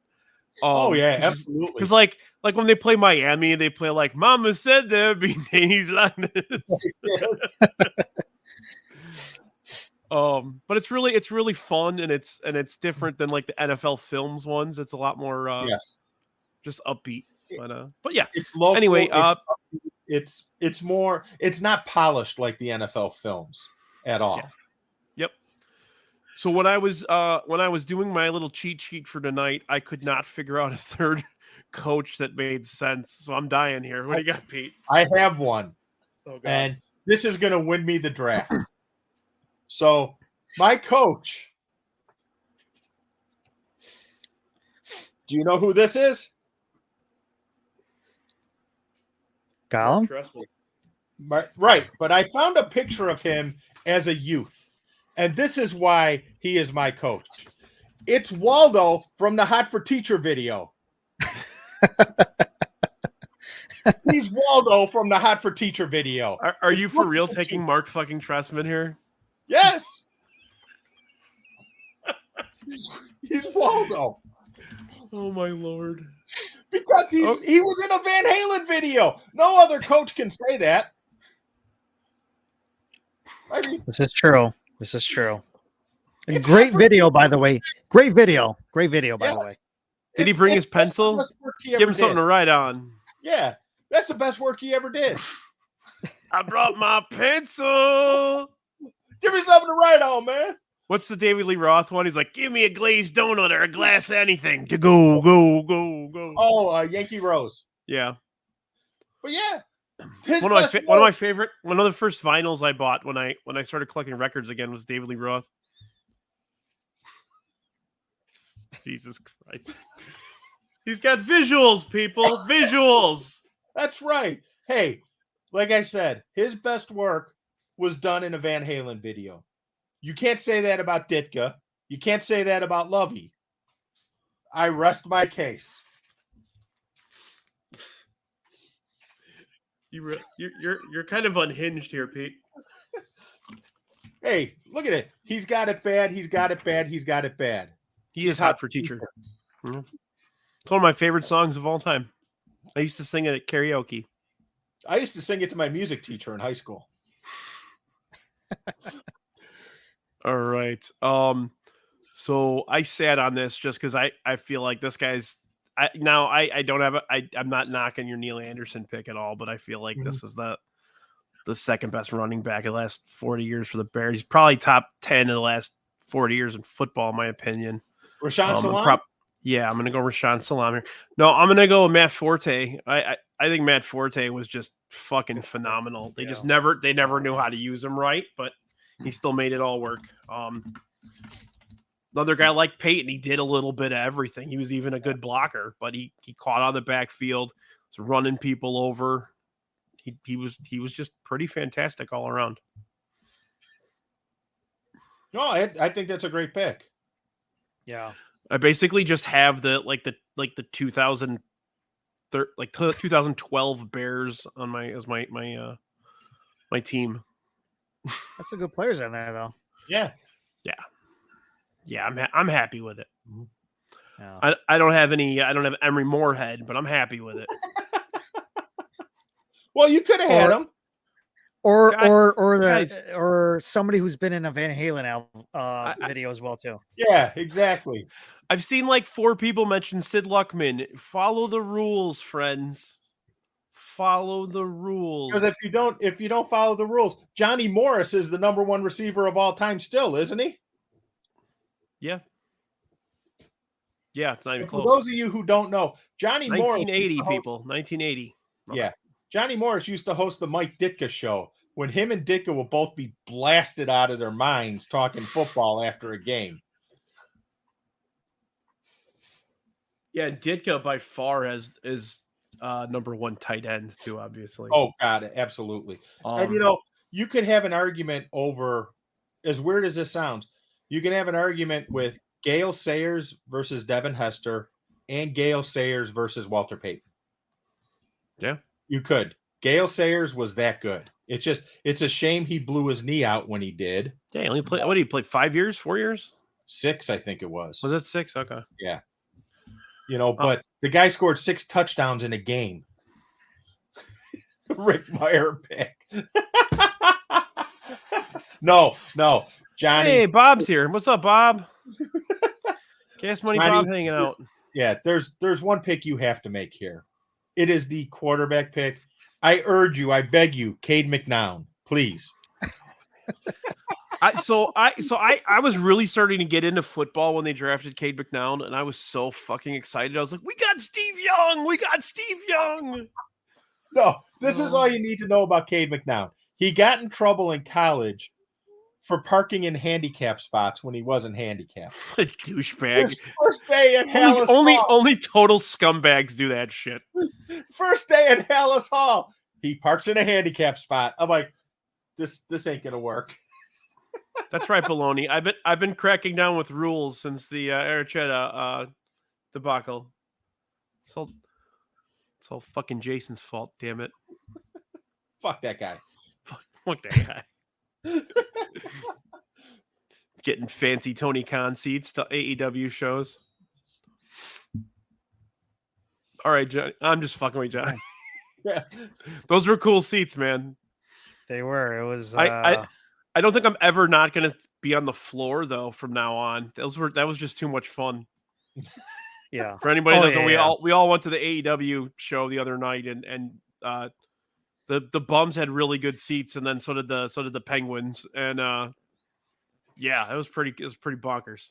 Absolutely. Because like when they play Miami, they play like "Mama said there be days like this." But it's really fun and it's different than like the NFL Films ones. It's a lot more just upbeat. But yeah, it's local. Anyway, it's more. It's not polished like the NFL Films at all. Yeah. Yep. So when I was doing my little cheat sheet for tonight, I could not figure out a third coach that made sense. So I'm dying here. What do you got, Pete? I have one. Oh, God. And this is going to win me the draft. So My coach. Do you know who this is? Gollum? Right, but I found a picture of him as a youth, and this is why he is my coach. It's Waldo from the Hot for Teacher video. He's Waldo from the Hot for Teacher video. Are you for real taking Mark fucking Trestman here? Yes. He's Waldo. Oh my lord. Because he was in a Van Halen video. No other coach can say that. I mean, This is true. A great video, by the way. Great video, by the way. Did he bring his pencil? Give him something to write on. Yeah, that's the best work he ever did. I brought my pencil. Give me something to write on, man. What's the David Lee Roth one? He's like, give me a glazed donut or a glass of anything to go. Oh, Yankee Rose. Yeah. But yeah. One of my favorite, one of the first vinyls I bought when I started collecting records again was David Lee Roth. Jesus Christ. He's got visuals, people. Visuals. That's right. Hey, like I said, his best work was done in a Van Halen video. You can't say that about Ditka. You can't say that about Lovey. I rest my case. You're kind of unhinged here, Pete. Hey, look at it. He's got it bad. He is hot for teacher. Mm-hmm. It's one of my favorite songs of all time. I used to sing it at karaoke. I used to sing it to my music teacher in high school. All right. So I sat on this just because I feel like this guy's I'm not knocking your Neil Anderson pick at all, but I feel like this is the second best running back of the last 40 years for the Bears. He's probably top 10 in the last 40 years in football, in my opinion. Rashawn Salam? I'm going to go Rashawn Salam here. No, I'm going to go Matt Forte. I think Matt Forte was just fucking phenomenal. They never knew how to use him right, but he still made it all work. Another guy like Peyton, he did a little bit of everything. He was even a good blocker, but he caught on the backfield, was running people over. He was just pretty fantastic all around. No, I think that's a great pick. Yeah. I basically just have the 2012 Bears on my team. That's a good players in there though. Yeah. I'm happy with it. Yeah. I don't have Emery Moorhead, but I'm happy with it. Well, you could have had him. Or somebody who's been in a Van Halen video as well too. Yeah, exactly. I've seen like 4 people mention Sid Luckman. Follow the rules, friends. Follow the rules. Because if you don't follow the rules, Johnny Morris is the number 1 receiver of all time still, isn't he? Yeah. Yeah, it's not even For close. those of you who don't know, Johnny Morris. 1980, people. 1980. Yeah. Johnny Morris used to host the Mike Ditka show when him and Ditka will both be blasted out of their minds talking football after a game. Yeah, Ditka by far is number 1 tight end too, obviously. Oh, God, absolutely. And you could have an argument over, as weird as this sounds, you can have an argument with Gale Sayers versus Devin Hester and Gale Sayers versus Walter Payton. Yeah. You could. Gale Sayers was that good. It's a shame he blew his knee out when he did. Yeah, he only played, what did he play, 5 years, 4 years? 6, I think it was. Was it 6? Okay. Yeah. But the guy scored 6 touchdowns in a game. Rick Meyer pick. No. Johnny. Hey, Bob's here. What's up, Bob? Gas Money Johnny, Bob hanging out. Yeah, there's one pick you have to make here. It is the quarterback pick. I urge you, I beg you, Cade McNown, please. I was really starting to get into football when they drafted Cade McNown, and I was so fucking excited. I was like, we got Steve Young. No, this is all you need to know about Cade McNown. He got in trouble in college for parking in handicap spots when he wasn't handicapped. A douchebag. First day at Hallis Hall. Only total scumbags do that shit. First day at Hallis Hall. He parks in a handicap spot. I'm like, this ain't gonna work. That's right, Baloney. I've been cracking down with rules since the Aracheta debacle. It's all fucking Jason's fault. Damn it. Fuck that guy. Fuck that guy. Getting fancy Tony Khan seats to AEW shows. All right, John. I'm just fucking with John. Yeah. Those were cool seats, man. They were. It was. I don't think I'm ever not gonna be on the floor though from now on. That was just too much fun. Yeah. For anybody who doesn't know, we all went to the AEW show the other night, and the bums had really good seats, and then so did the Penguins, and yeah, it was pretty bonkers.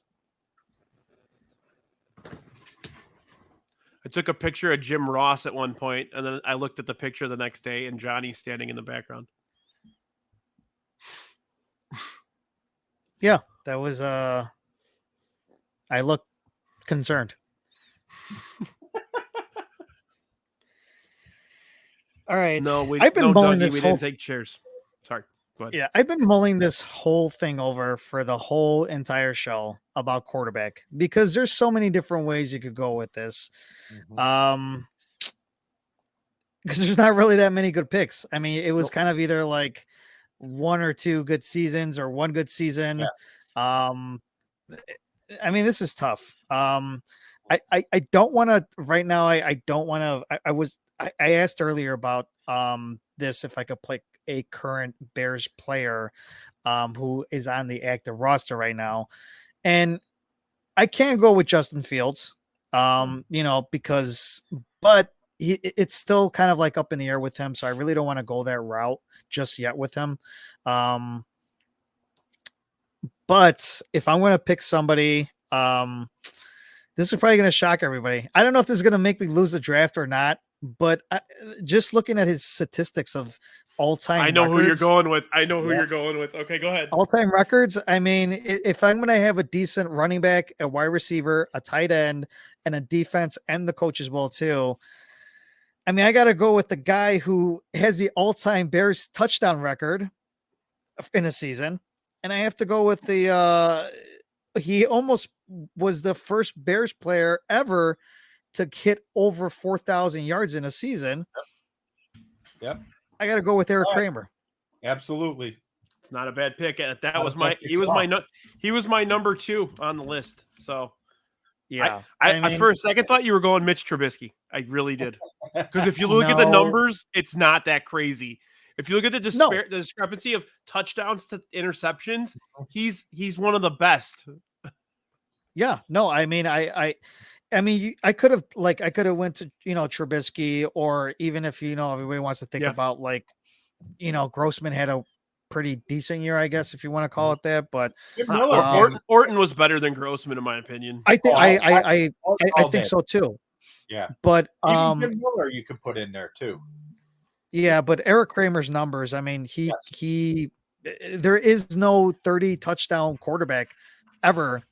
I took a picture of Jim Ross at one point, and then I looked at the picture the next day, and Johnny's standing in the background. Yeah, that was I looked concerned. All right. No, I've been mulling this we whole... didn't take chairs. Sorry. Go ahead. Yeah, I've been mulling this whole thing over for the whole entire show about quarterback because there's so many different ways you could go with this. Because there's not really that many good picks. I mean, it was kind of either like one or two good seasons or one good season. Yeah. I mean, this is tough. I don't want to right now. I don't want to. I asked earlier about this if I could pick a current Bears player who is on the active roster right now, and I can't go with Justin Fields. Because it's still kind of like up in the air with him, so I really don't want to go that route just yet with him. But if I'm going to pick somebody, this is probably going to shock everybody. I don't know if this is going to make me lose the draft or not, but just looking at his statistics of all-time I know records, who you're going with. You're going with. Okay, go ahead. All-time records. I mean, if I'm going to have a decent running back, a wide receiver, a tight end, and a defense and the coach as well too, I mean, I got to go with the guy who has the all-time Bears touchdown record in a season. And I have to go with he almost was the first Bears player ever to hit over 4,000 yards in a season. Yep. I got to go with Eric Kramer. Absolutely. It's not a bad pick. He was my number 2 on the list. So yeah, I for a second thought you were going Mitch Trubisky. I really did. Because if you look at the numbers, it's not that crazy. If you look at the discrepancy of touchdowns to interceptions, he's one of the best. Yeah, no, I mean, I could have went to, Trubisky, or even if, everybody wants to think about Grossman had a pretty decent year, I guess, if you want to call it that, but Orton was better than Grossman in my opinion. I think I think so too. Yeah. But even Jim Miller you could put in there too. Yeah, but Eric Kramer's numbers, I mean, there is no 30 touchdown quarterback ever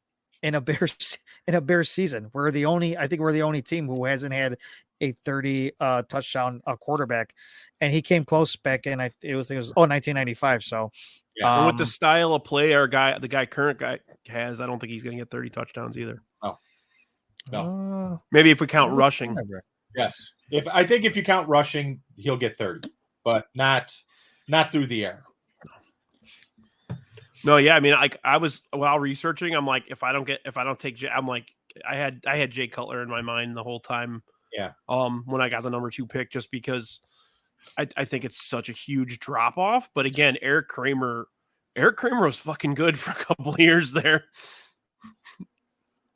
in a Bears season. We're the only team who hasn't had a 30 touchdown quarterback, and he came close back in it was 1995. So yeah, and with the style of play the current guy has, I don't think he's going to get 30 touchdowns either. No. Maybe if we count rushing. Yes. If you count rushing, he'll get 30, but not through the air. No, yeah, I mean, I was while researching, I'm like, if I don't take Jay, I'm like, I had Jay Cutler in my mind the whole time. Yeah. When I got the number 2 pick, just because I think it's such a huge drop off. But again, Eric Kramer was fucking good for a couple of years there.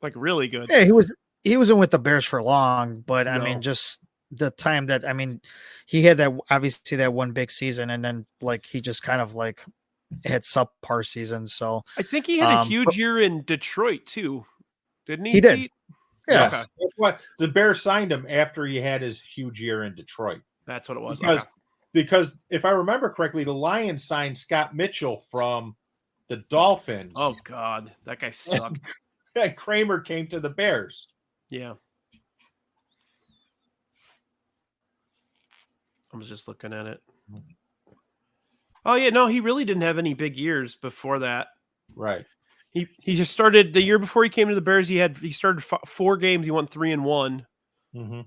Like really good. Yeah, he wasn't with the Bears for long, but I mean, just the time that, I mean, he had obviously that one big season, and then he just kind of had subpar seasons. So I think he had a huge year in Detroit too, didn't he? He did. Yeah. Okay. That's what the Bears signed him after he had his huge year in Detroit. That's what it was. Because if I remember correctly, the Lions signed Scott Mitchell from the Dolphins. Oh God, that guy sucked. And Kramer came to the Bears. Yeah. I was just looking at it. Oh yeah, no, he really didn't have any big years before that. Right. He just started the year before he came to the Bears. He started 4 games. He won 3-1. Mm-hmm.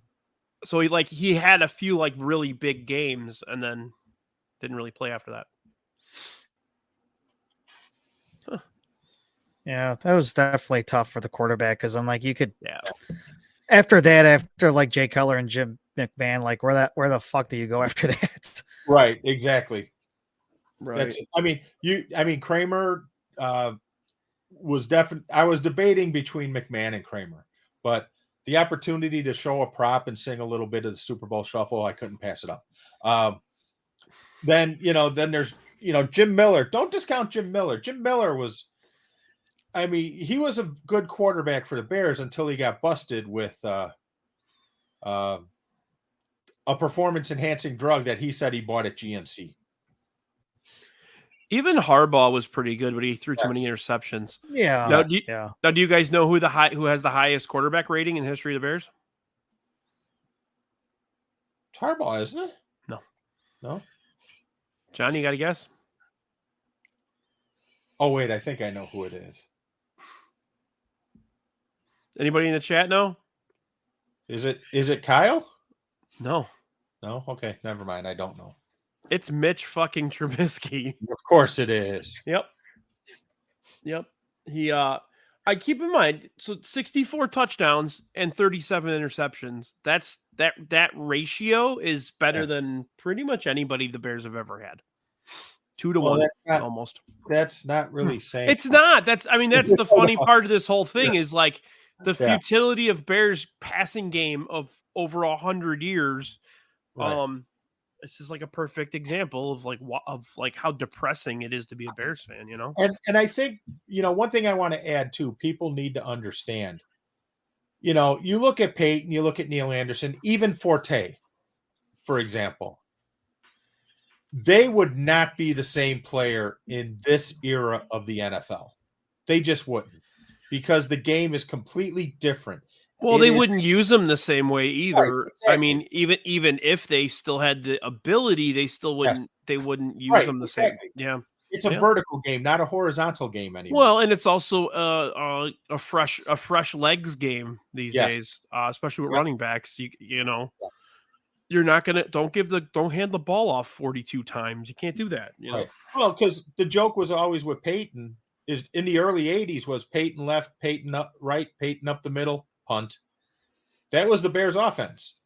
So he had a few like really big games and then didn't really play after that. Huh. Yeah, that was definitely tough for the quarterback because I'm like, you could. Yeah. After that, after like Jay Cutler and Jim McMahon, like where the fuck do you go after that? Right. Exactly. Right. Kramer was definitely. I was debating between McMahon and Kramer, but the opportunity to show a prop and sing a little bit of the Super Bowl Shuffle, I couldn't pass it up. Then there's Jim Miller. Don't discount Jim Miller. Jim Miller was. I mean, he was a good quarterback for the Bears until he got busted with a performance-enhancing drug that he said he bought at GNC. Even Harbaugh was pretty good, but he threw too many interceptions. Yeah. Now, do you guys know who has the highest quarterback rating in the history of the Bears? It's Harbaugh, isn't it? No. John, you got a guess? Oh wait, I think I know who it is. Anybody in the chat know? Is it Kyle? No. No? Okay, never mind. I don't know. It's Mitch fucking Trubisky. Of course it is. Yep. He I keep in mind, so 64 touchdowns and 37 interceptions. That ratio is better than pretty much anybody the Bears have ever had. 2-1 almost. That's not really saying it's not. That's the funny part of this whole thing is like the futility of Bears passing game of over 100 years. Right. This is like a perfect example of how depressing it is to be a Bears fan, And I think, one thing I want to add too, people need to understand, you look at Peyton, you look at Neil Anderson, even Forte, for example, they would not be the same player in this era of the NFL. They just wouldn't, because the game is completely different. Well, they wouldn't use them the same way either. Right, exactly. I mean, even if they still had the ability, they still wouldn't. Yes. They wouldn't use them the same. Yeah, it's a vertical game, not a horizontal game anymore. Well, and it's also a fresh legs game these days, especially with running backs. You're not gonna don't hand the ball off 42 times. You can't do that. Right. Well, because the joke was always with Peyton is in the early '80s was Peyton left, Peyton up right, Peyton up the middle. Punt. That was the Bears offense.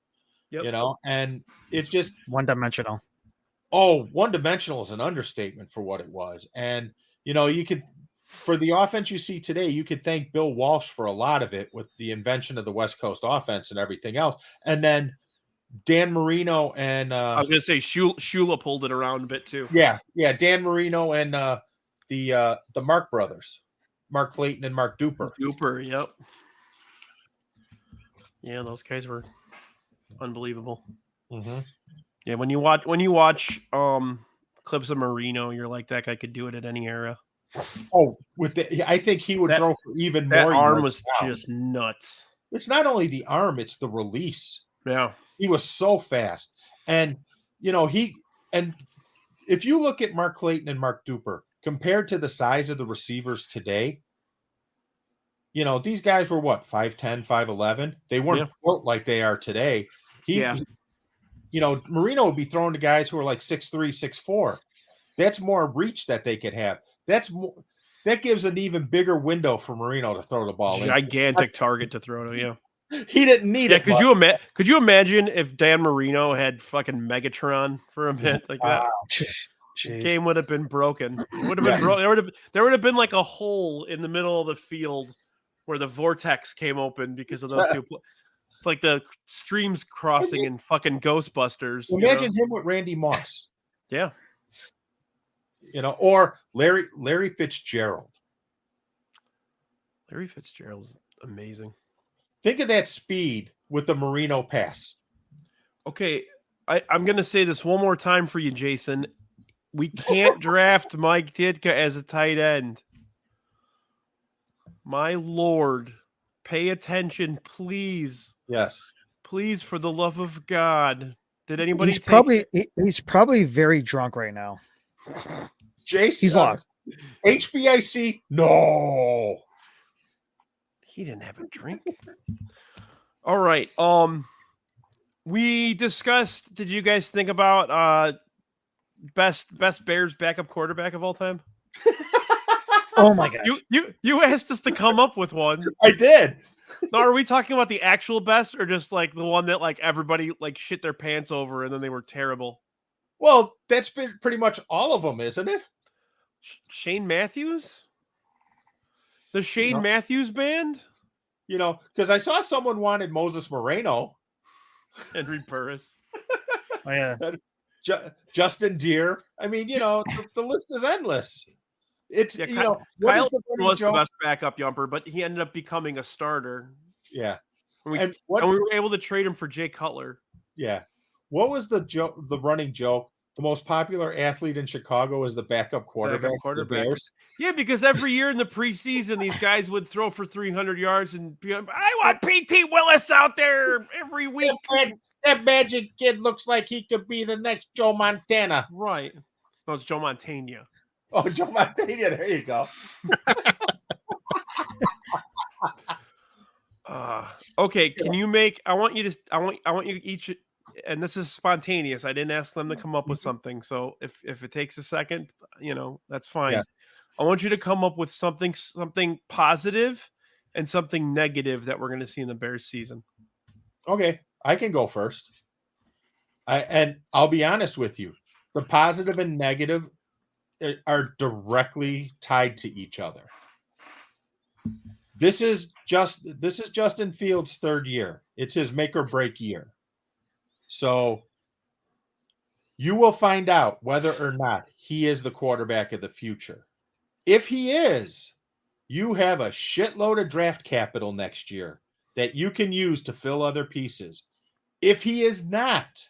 Yep. And it's just one-dimensional. Oh, one-dimensional is an understatement for what it was. And you could, for the offense you see today, you could thank Bill Walsh for a lot of it with the invention of the West Coast offense and everything else. And then Dan Marino and I was gonna say Shula pulled it around a bit too. Yeah, Dan Marino and the Mark brothers, Mark Clayton and Mark Duper. Yep. Yeah, those guys were unbelievable. Mm-hmm. Yeah, when you watch clips of Marino, you're like, that guy could do it at any era. Oh, I think he would throw for even more. That arm was just nuts. It's not only the arm; it's the release. Yeah, he was so fast, and if you look at Mark Clayton and Mark Duper compared to the size of the receivers today. These guys were what, 5'10", 5'11". They weren't built like they are today. Marino would be throwing to guys who are like 6'3", 6'4". That's more reach that they could have. That gives an even bigger window for Marino to throw the ball. Gigantic target to throw to. Yeah, he didn't need it. Could you imagine if Dan Marino had fucking Megatron for a bit like that? The game would have been broken. It would have been there would have been like a hole in the middle of the field where the vortex came open because of those two. It's like the streams crossing in fucking Ghostbusters. Imagine him with Randy Moss. Yeah. Or Larry Fitzgerald. Larry Fitzgerald is amazing. Think of that speed with the Marino pass. Okay, I'm going to say this one more time for you, Jason. We can't draft Mike Ditka as a tight end. My Lord, pay attention, please. Yes. Please, for the love of God. Did anybody He's probably very drunk right now. Jace, He's lost. HBIC? No. He didn't have a drink. All right. We discussed, did you guys think about best Bears backup quarterback of all time? Oh my gosh. You asked us to come up with one. I did. Now, are we talking about the actual best or just like the one that like everybody like shit their pants over and then they were terrible? Well, that's been pretty much all of them, isn't it? Shane Matthews? The Shane Matthews band? Because I saw someone wanted Moses Moreno. Henry Burris. Oh, yeah. Justin Deere. I mean, the list is endless. It's Kyle was the best backup yumper, but he ended up becoming a starter. Yeah, and we were able to trade him for Jay Cutler. Yeah, what was the joke? The running joke? The most popular athlete in Chicago is the backup quarterback. Yeah, because every year in the preseason, these guys would throw for 300 yards, and I want P.T. Willis out there every week. That magic kid looks like he could be the next Joe Montana. Right? No, it's Joe Montana. Oh, Joe Montana, there you go. Okay, can you make? I want you each, and this is spontaneous. I didn't ask them to come up with something, so if it takes a second, that's fine. Yeah. I want you to come up with something positive and something negative that we're going to see in the Bears season. Okay, I can go first. I'll be honest with you, the positive and negative are directly tied to each other. This is Justin Fields' third year. It's his make or break year. So you will find out whether or not he is the quarterback of the future. If he is, you have a shitload of draft capital next year that you can use to fill other pieces. If he is not,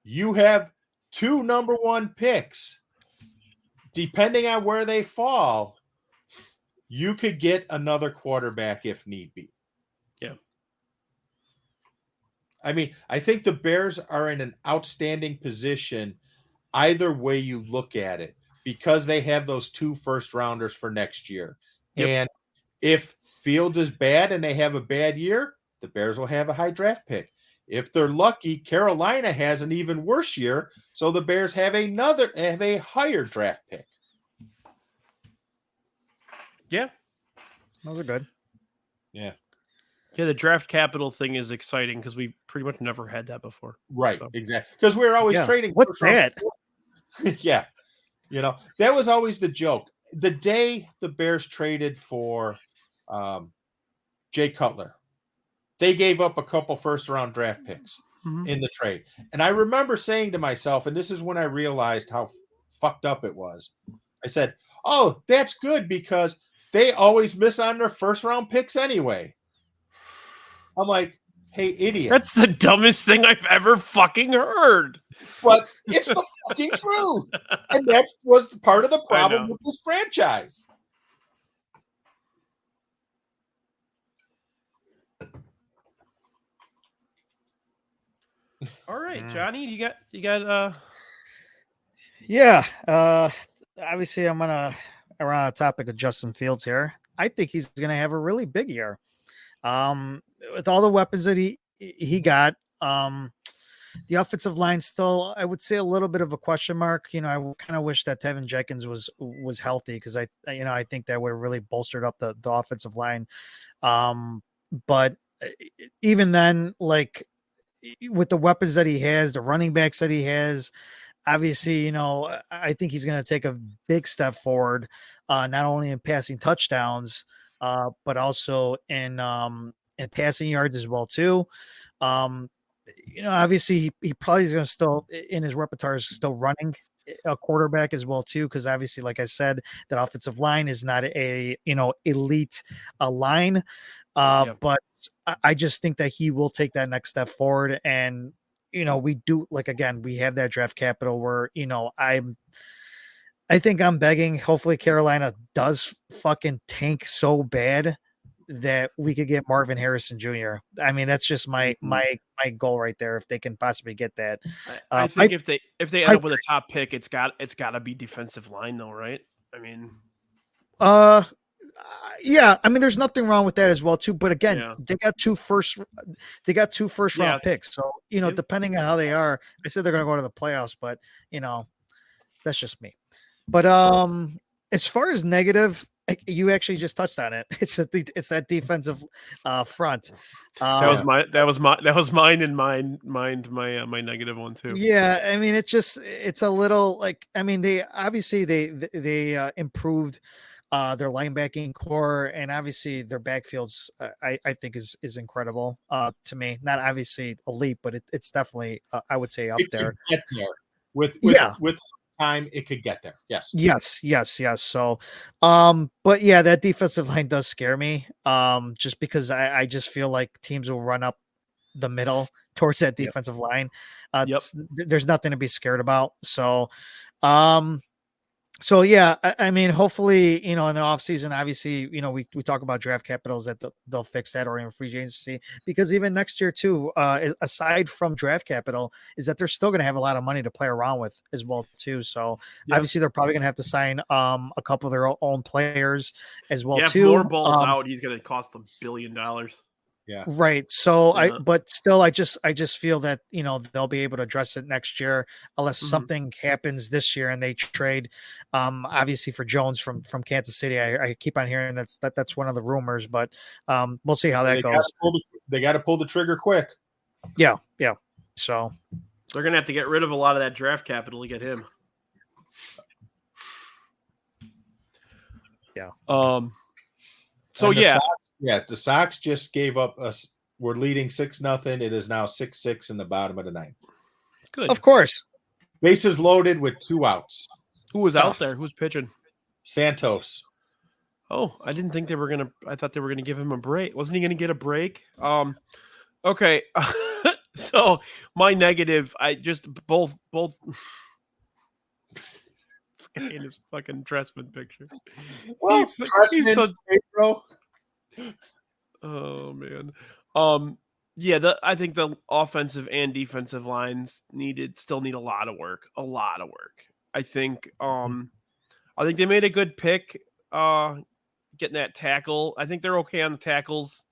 you have 2 number 1 picks. Depending on where they fall, you could get another quarterback if need be. Yeah. I mean, I think the Bears are in an outstanding position either way you look at it because they have those 2 first-rounders for next year. Yep. And if Fields is bad and they have a bad year, the Bears will have a high draft pick. If they're lucky, Carolina has an even worse year, so the Bears have a higher draft pick. Yeah. Those are good. Yeah. Yeah, the draft capital thing is exciting because we pretty much never had that before. Right, so. Exactly. Because we're always trading. What's that? Yeah. That was always the joke. The day the Bears traded for Jay Cutler, they gave up a couple first-round draft picks in the trade. And I remember saying to myself, and this is when I realized how fucked up it was. I said, oh, that's good because they always miss on their first-round picks anyway. I'm like, hey, idiot. That's the dumbest thing I've ever fucking heard. But it's the fucking truth. And that was part of the problem with this franchise. All right, Johnny, you got Yeah. Obviously I'm around the topic of Justin Fields here. I think he's gonna have a really big year. With all the weapons that he got, the offensive line still, I would say, a little bit of a question mark. I kind of wish that Tevin Jenkins was healthy because I think that would have really bolstered up the offensive line. But even then, like with the weapons that he has, the running backs that he has, obviously, I think he's going to take a big step forward, not only in passing touchdowns, but also in passing yards as well too. Obviously he probably is going to still in his repertoire is still running a quarterback as well too, because obviously, like I said, that offensive line is not a elite line, but I just think that he will take that next step forward, and we do, like, again, we have that draft capital where, I think I'm begging. Hopefully Carolina does fucking tank so bad that we could get Marvin Harrison Jr. I mean, that's just my goal right there. If they can possibly get that, I think if they end up with a top pick, it's got to be defensive line though, right? I mean, yeah. I mean, there's nothing wrong with that as well too. But again, they got two first round picks. So depending on how they are, I said they're going to go to the playoffs, but that's just me. But as far as negative, you actually just touched on it. It's that defensive front. That was mine and my negative one too. Yeah, I mean, it's a little like, I mean, they obviously they improved their linebacking core, and obviously their backfields I think is incredible to me. Not obviously elite, but it's definitely I would say up there. Get there with time, it could get there. Yes. So, but yeah, that defensive line does scare me. Just because I just feel like teams will run up the middle towards that defensive line. There's nothing to be scared about. So, so yeah, I mean, hopefully, in the offseason, obviously, we talk about draft capitals that they'll fix that, or in free agency, because even next year too, aside from draft capital, is that they're still going to have a lot of money to play around with as well too. So obviously they're probably going to have to sign a couple of their own players as well too. If more balls out, he's going to cost $1 billion. Yeah. Right. So but still, I just feel that, they'll be able to address it next year unless something happens this year and they trade, obviously for Jones from Kansas City. I keep on hearing that's one of the rumors, but we'll see how that goes. They got to pull the trigger quick. Yeah. So they're going to have to get rid of a lot of that draft capital to get him. Yeah. So the Sox just gave up us. We're leading 6-0. It is now 6-6 in the bottom of the ninth. Good. Of course. Bases loaded with 2 outs. Who was out there? Who's pitching? Santos. Oh, I didn't think they were gonna. I thought they were gonna give him a break. Wasn't he gonna get a break? Okay. So my negative, I just both. This guy in his fucking Dressman picture. Well, he's so. Bro. Oh man. I think the offensive and defensive lines still need a lot of work. I think they made a good pick getting that tackle. I think they're okay on the tackles.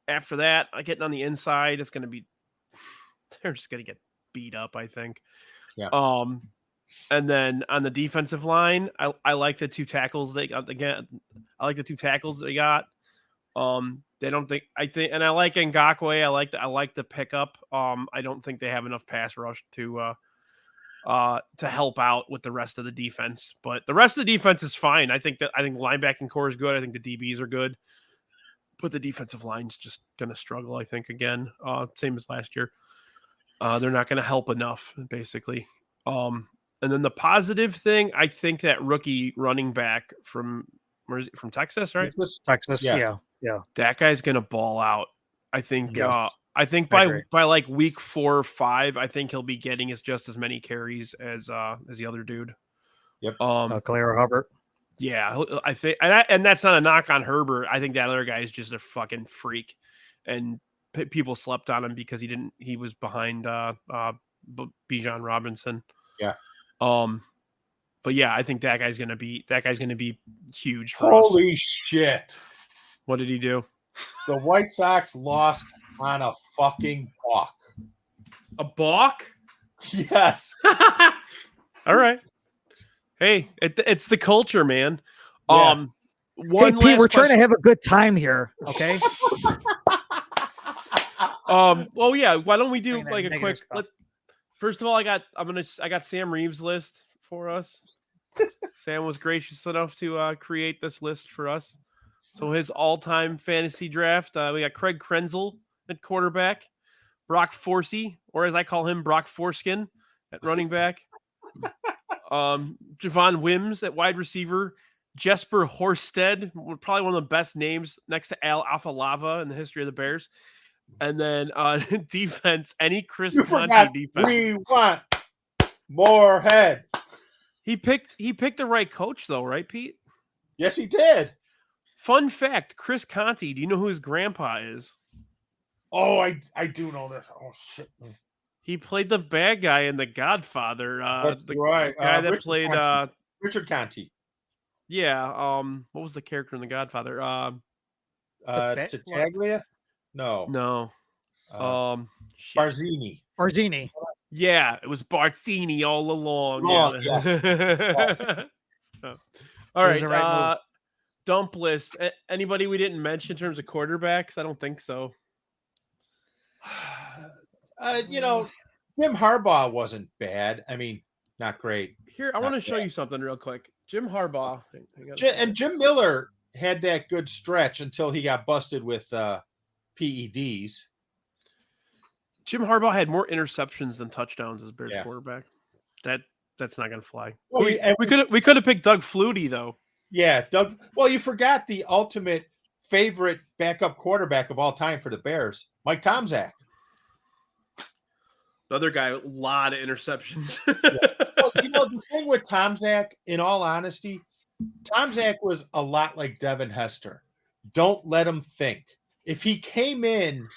After that, getting on the inside, it's going to be they're just going to get beat up, I think. Yeah. And then on the defensive line, I like the 2 tackles they got again. I like the 2 tackles they got. They don't think and I like Ngakoue. I like the pickup. I don't think they have enough pass rush to help out with the rest of the defense, but the rest of the defense is fine. I think linebacking core is good. I think the DBs are good, but the defensive line's just going to struggle. I think again, same as last year. They're not going to help enough, basically. And then the positive thing, I think that rookie running back from Texas, right? Texas, yeah. That guy's gonna ball out. I think. Yes. I think by like week 4 or 5, I think he'll be getting just as many carries as the other dude. Yep. Khalil Hubbard. Yeah, I think, and that's not a knock on Herbert. I think that other guy is just a fucking freak, and people slept on him because he was behind Bijan Robinson. Yeah. But yeah, I think that guy's gonna be huge for us. Holy shit! What did he do? The White Sox lost on a fucking balk. A balk? Yes. All right. Hey, it's the culture, man. Yeah. Hey, Pete, we're trying to have a good time here, okay? Well, yeah. Why don't we do like a quick? First of all, I got Sam Reeves' list for us. Sam was gracious enough to create this list for us. So his all-time fantasy draft, we got Craig Krenzel at quarterback, Brock Forsey, or as I call him, Brock Foreskin at running back, Javon Wims at wide receiver, Jesper Horsted, probably one of the best names next to Al Afalava in the history of the Bears, And then on defense, any Chris You Conte forgot. defense. We want more heads. He picked the right coach though, right, Pete? Yes, he did. Fun fact, Chris Conte, do you know who his grandpa is? Oh, I do know this. Oh shit. He played the bad guy in The Godfather. That's the right. guy that Richard played Conte. Richard Conte. yeah, what was the character in The Godfather? Titaglia? No. Shit. Barzini. Yeah, it was Barzini all along. Yes. So, all right, right dump list. Anybody we didn't mention in terms of quarterbacks? I don't think so. Jim Harbaugh wasn't bad. I mean, not great. Here, I want to show you something real quick. Jim Harbaugh. And Jim Miller had that good stretch until he got busted with PEDs. Jim Harbaugh had more interceptions than touchdowns as Bears Yeah. quarterback. That's not gonna fly. Well, we could have picked Doug Flutie though. Yeah, Doug. Well, you forgot the ultimate favorite backup quarterback of all time for the Bears, Mike Tomczak. Another guy, a lot of interceptions. Well, the thing with Tomczak, in all honesty, Tomczak was a lot like Devin Hester. Don't let him think. If he came in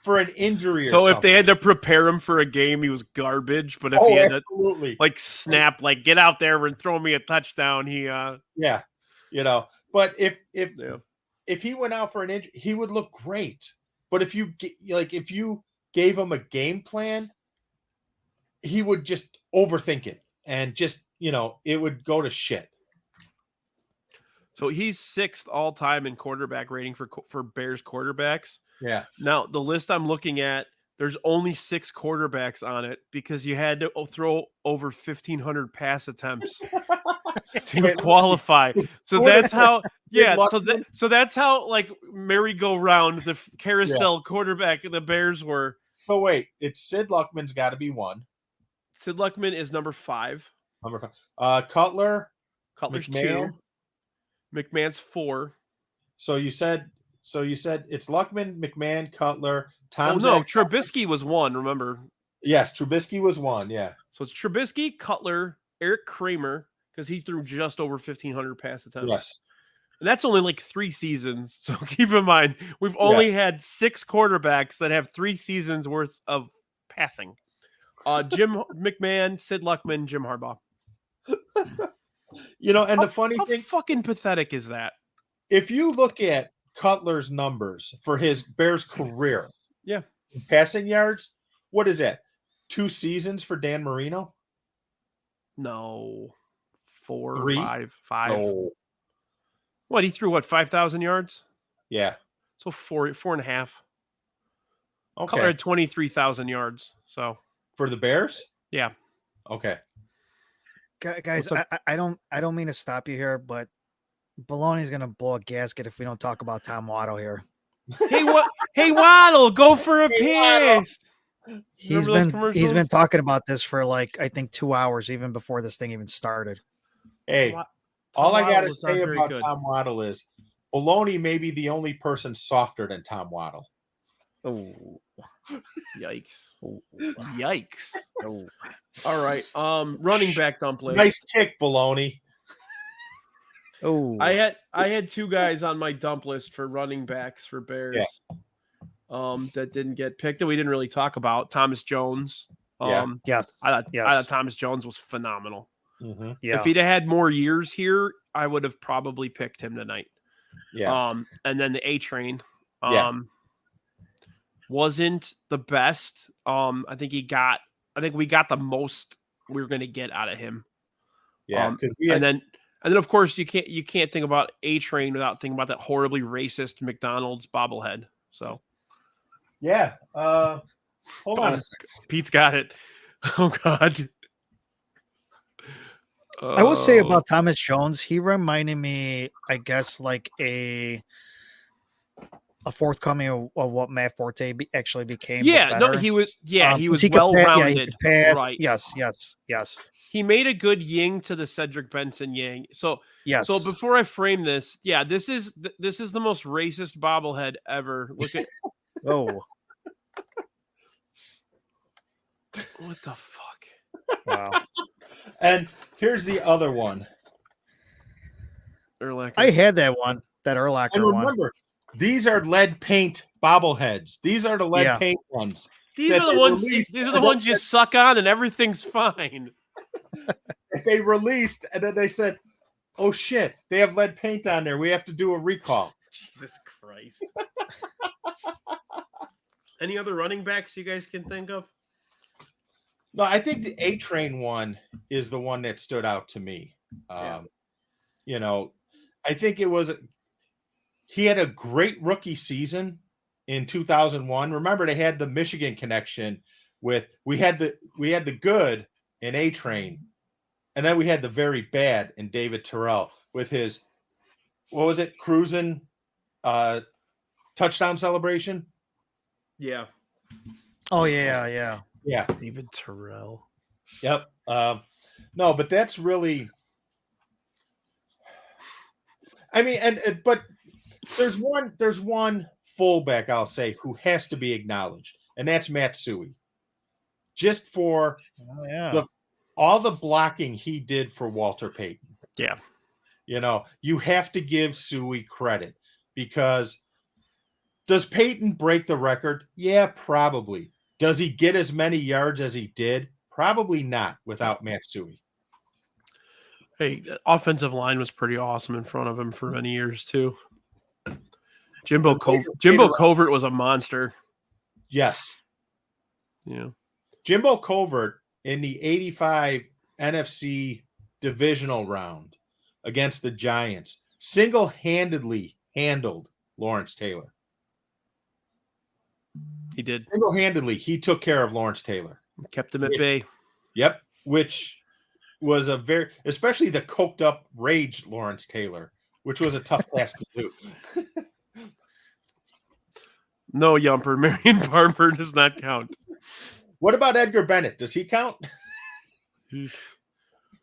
for an injury, so if they had to prepare him for a game, he was garbage. But if he had absolutely. to snap, get out there and throw me a touchdown, he yeah, But if he went out for an injury, he would look great. But if you gave him a game plan, he would just overthink it and just it would go to shit. So he's 6th all time in quarterback rating for Bears quarterbacks. Yeah. Now the list I'm looking at, there's only 6 quarterbacks on it because you had to throw over 1,500 pass attempts to qualify. So that's how, So that's how merry-go-round the carousel quarterback the Bears were. So wait, it's Sid Luckman's got to be 1. Sid Luckman is number 5. Number 5. Cutler's McMahon. 2. McMahon's 4. So you said it's Luckman, McMahon, Cutler, Tom. Oh no, Trubisky was 1. Remember? Yes, Trubisky was 1. Yeah. So it's Trubisky, Cutler, Eric Kramer, because he threw just over 1,500 pass attempts. Yes. And that's only 3 seasons. So keep in mind, we've only had 6 quarterbacks that have 3 seasons worth of passing. Jim McMahon, Sid Luckman, Jim Harbaugh. And the funny thing, how fucking pathetic is that? If you look at Cutler's numbers for his Bears career, passing yards, what is that? 2 seasons for Dan Marino? No, 4, 3? 5. No. What, he threw 5,000 yards? Yeah. So 4.5. Okay. Cutler had 23,000 yards. So for the Bears? Yeah. Okay. Guys, I don't mean to stop you here, but Baloney's gonna blow a gasket if we don't talk about Tom Waddle here. Hey Waddle, go for a piss. He's been talking about this for I think 2 hours, even before this thing even started. Hey, all I gotta say about Tom Waddle is Baloney may be the only person softer than Tom Waddle. Oh, yikes! Yikes! Oh. All right, running back dump list. Nice kick, Baloney. Oh, I had 2 guys on my dump list for running backs for Bears. That didn't get picked that we didn't really talk about. Thomas Jones. Yes. I thought Thomas Jones was phenomenal. Mm-hmm. Yeah. If he'd have had more years here, I would have probably picked him tonight. Yeah. And then the A Train. Wasn't the best. I think we got the most we were going to get out of him. Yeah. And then of course you can't think about A Train without thinking about that horribly racist McDonald's bobblehead. So yeah. Hold on a second. Pete's got it. Oh God. I will say about Thomas Jones, he reminded me, I guess, like a forthcoming of what Matt Forte actually became. Yeah, no, he was. Yeah, he was well-rounded. Right. Yes. He made a good ying to the Cedric Benson yang. So yes. So before I frame this, this is the most racist bobblehead ever. Oh, What the fuck? wow. And here's the other one. Urlacher. I had that one, that And Urlacher one. remember, these are lead paint bobbleheads. These are the lead Yeah. paint ones. These that are the they ones. released, These are the ones you suck on, and everything's fine. they released, and then they said, "Oh shit, they have lead paint on there. We have to do a recall." Jesus Christ. Any other running backs you guys can think of? No, I think the A Train one is the one that stood out to me. Yeah. You know, I think he had a great rookie season in 2001. Remember, they had the Michigan connection with we had the good in A Train, and then we had the very bad in David Terrell with his what was it, cruising touchdown celebration. Yeah. Oh, yeah. Yeah. David Terrell. Yep. No, but that's really. I mean, but there's one fullback I'll say who has to be acknowledged, and that's Matt Suey. Just for Oh, yeah. all the blocking he did for Walter Payton. Yeah. You know, you have to give Suey credit because does Payton break the record? Yeah, probably. Does he get as many yards as he did? Probably not without Matt Suey. Hey, the offensive line was pretty awesome in front of him for many years too. Jimbo Covert was a monster. Yes. Yeah. Jimbo Covert in the 85 NFC divisional round against the Giants single-handedly handled Lawrence Taylor. He did. Single-handedly, he took care of Lawrence Taylor. Kept him at bay. Yep, which was especially the coked up rage Lawrence Taylor, which was a tough task to do. No, Yumper. Marion Barber does not count. What about Edgar Bennett? Does he count?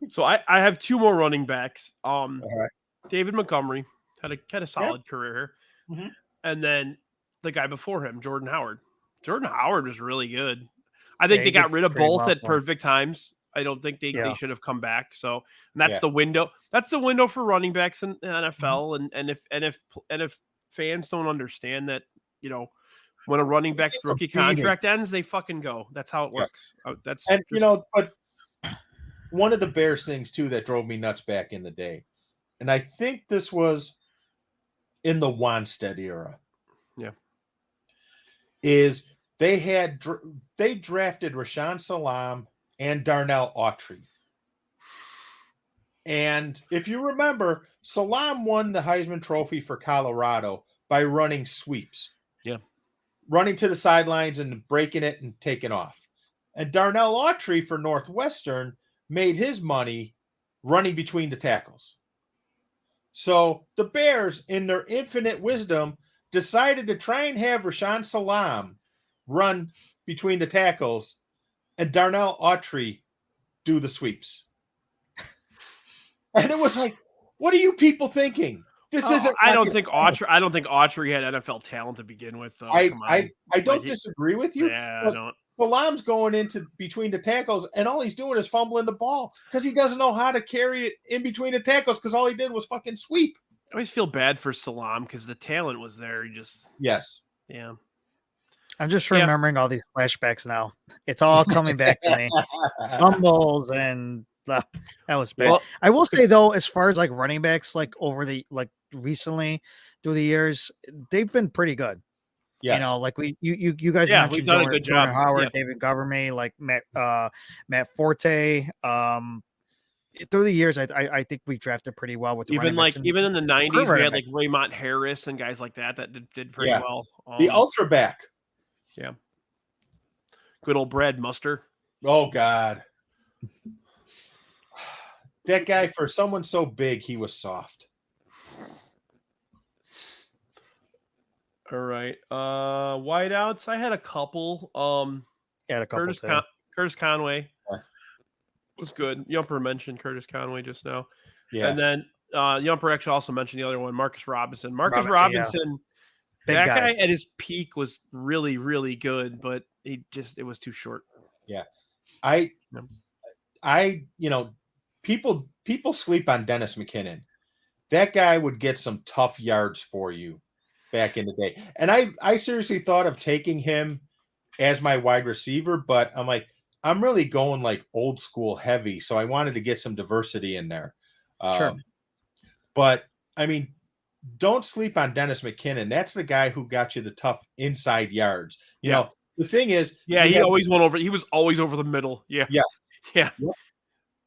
So I have two more running backs. right. David Montgomery had a solid career, Mhm. and then the guy before him, Jordan Howard. Jordan Howard was really good. I think they got rid of both at perfect times. I don't think they should have come back. So that's the window. That's the window for running backs in the NFL. And if fans don't understand that, you know, when a running back's rookie contract ends, they fucking go. That's how it works. But one of the Bears things too that drove me nuts back in the day, and I think this was in the Wanstead era. Yeah, is they drafted Rashaan Salam and Darnell Autry. And if you remember, Salam won the Heisman Trophy for Colorado by running sweeps. Yeah. Running to the sidelines and breaking it and taking off. And Darnell Autry for Northwestern made his money running between the tackles. So the Bears, in their infinite wisdom, decided to try and have Rashaan Salam run between the tackles and Darnell Autry do the sweeps. And it was like, what are you people thinking? This isn't. I don't think Autry had NFL talent to begin with, though. I don't disagree with you. Yeah, I don't. Salam's going into between the tackles, and all he's doing is fumbling the ball because he doesn't know how to carry it in between the tackles because all he did was fucking sweep. I always feel bad for Salam because the talent was there. He just yeah. I'm just remembering all these flashbacks now. It's all coming back to me. Fumbles and that was bad. Well, I will say though, as far as like running backs, like over the recently through the years, they've been pretty good. Yes. You know, like you guys mentioned we've done a good job. Howard, David Governor, like Matt Forte. Through the years, I think we drafted pretty well with even in the 90s, we had like Raymond Harris and guys like that did pretty well. The ultra back. Yeah. Good old Brad Muster. Oh God. That guy, for someone so big, he was soft. All right. Wideouts. I had a couple. Curtis Conway was good. Yumper mentioned Curtis Conway just now. Yeah. And then Yumper actually also mentioned the other one, Marcus Robinson. Marcus Robinson That guy at his peak was really, really good, but it was too short. Yeah. People sleep on Dennis McKinnon. That guy would get some tough yards for you back in the day. And I seriously thought of taking him as my wide receiver, but I'm like, I'm really going like old school heavy. So I wanted to get some diversity in there. Sure. But I mean, don't sleep on Dennis McKinnon. That's the guy who got you the tough inside yards. You know, the thing is, he always went over. He was always over the middle. Yeah. Yes. Yeah.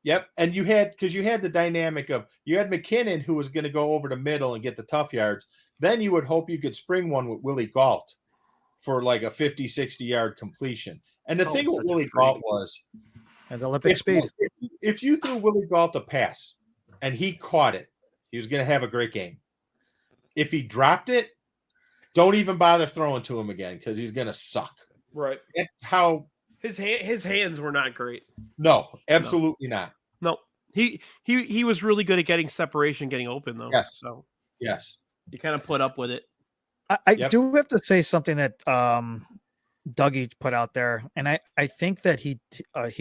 Yep. And you had the dynamic of you had McKinnon who was going to go over the middle and get the tough yards. Then you would hope you could spring one with Willie Gault for like a 50, 60-yard completion. And the thing with Willie Gault was and Olympic speed. If you threw Willie Gault a pass and he caught it, he was going to have a great game. If he dropped it, don't even bother throwing to him again because he's going to suck. Right. That's how his hands were not great. No, absolutely not. No. He was really good at getting separation, getting open though. Yes. So yes. You kind of put up with it. I do have to say something that Dougie put out there, and I think that he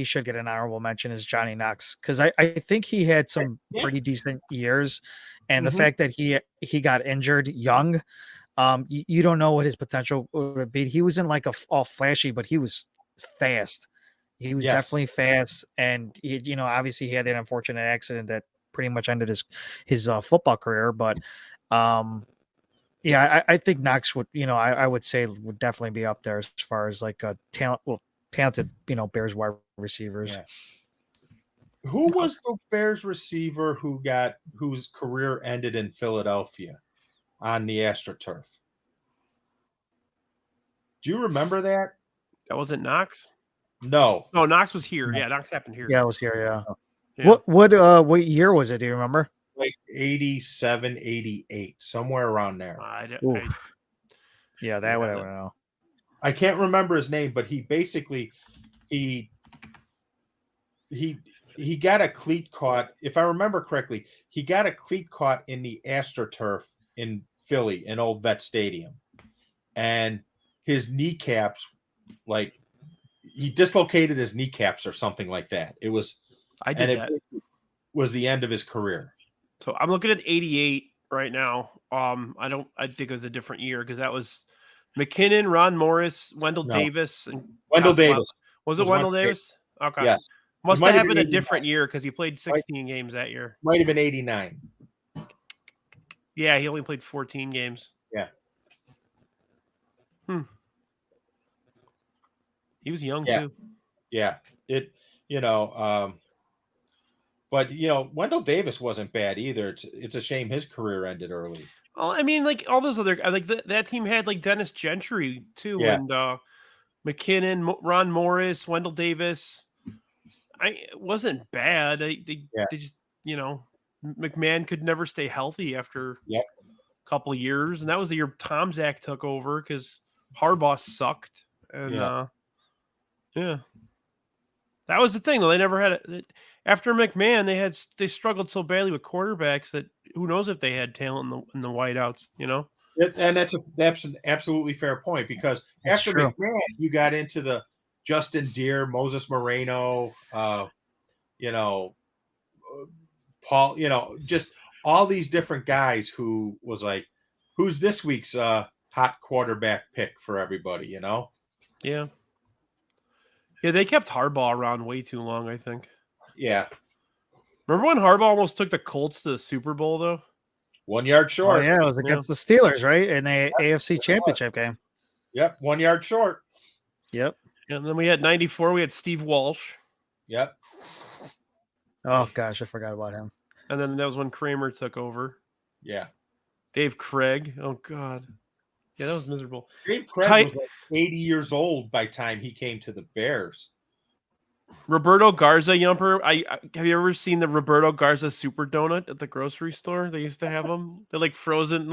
should get an honorable mention is Johnny Knox, because I think he had some pretty decent years, and the fact that he got injured young, you don't know what his potential would be. He wasn't like all flashy, but he was fast. He was definitely fast, and he, obviously he had that unfortunate accident that pretty much ended his football career, but yeah, I think Knox would, I would say would definitely be up there as far as like a talented, Bears wide receivers. Yeah. Who was the Bears receiver whose career ended in Philadelphia on the AstroTurf? Do you remember that? That wasn't Knox? No. No, Knox was here. Yeah, Knox happened here. Yeah, it was here, yeah. What year was it? Do you remember? Like 87, 88, somewhere around there. Yeah, that would I don't know. I can't remember his name, but he basically he got a cleat caught. If I remember correctly, he got a cleat caught in the AstroTurf in Philly, in Old Vet Stadium, and his kneecaps, like he dislocated his kneecaps or something like that. It was it was the end of his career. So I'm looking at 88 right now. I think it was a different year because that was McKinnon, Ron Morris, Wendell Davis, and Wendell Davis. Was it Wendell Davis? Okay. Yes. Must have been a different year because he played 16 games that year. Might have been 89. Yeah, he only played 14 games. Yeah. He was young too. Yeah. But Wendell Davis wasn't bad either. It's a shame his career ended early. Well, I mean, like all those other, like that team had like Dennis Gentry too, and McKinnon, Ron Morris, Wendell Davis. It wasn't bad. They just McMahon could never stay healthy after a couple of years, and that was the year Tom Zach took over because Harbaugh sucked, and that was the thing though. They never had it after McMahon. They struggled so badly with quarterbacks that who knows if they had talent in the wideouts, And that's an absolutely fair point because after McMahon, you got into the Justin Deere, Moses Moreno, Paul, just all these different guys who was like, who's this week's hot quarterback pick for everybody, Yeah. Yeah, they kept Harbaugh around way too long, I think. Yeah. Remember when Harbaugh almost took the Colts to the Super Bowl, though? 1 yard short. Oh, yeah, it was against the Steelers, right? In the AFC Championship game. Yep, 1 yard short. Yep. And then we had 94, we had Steve Walsh. Yep. Oh, gosh, I forgot about him. And then that was when Kramer took over. Yeah. Dave Craig. Oh, God. Yeah, that was miserable. Dave Craig was like 80 years old by the time he came to the Bears. Roberto Garza, Yumper. Have you ever seen the Roberto Garza super donut at the grocery store? They used to have them. They're like frozen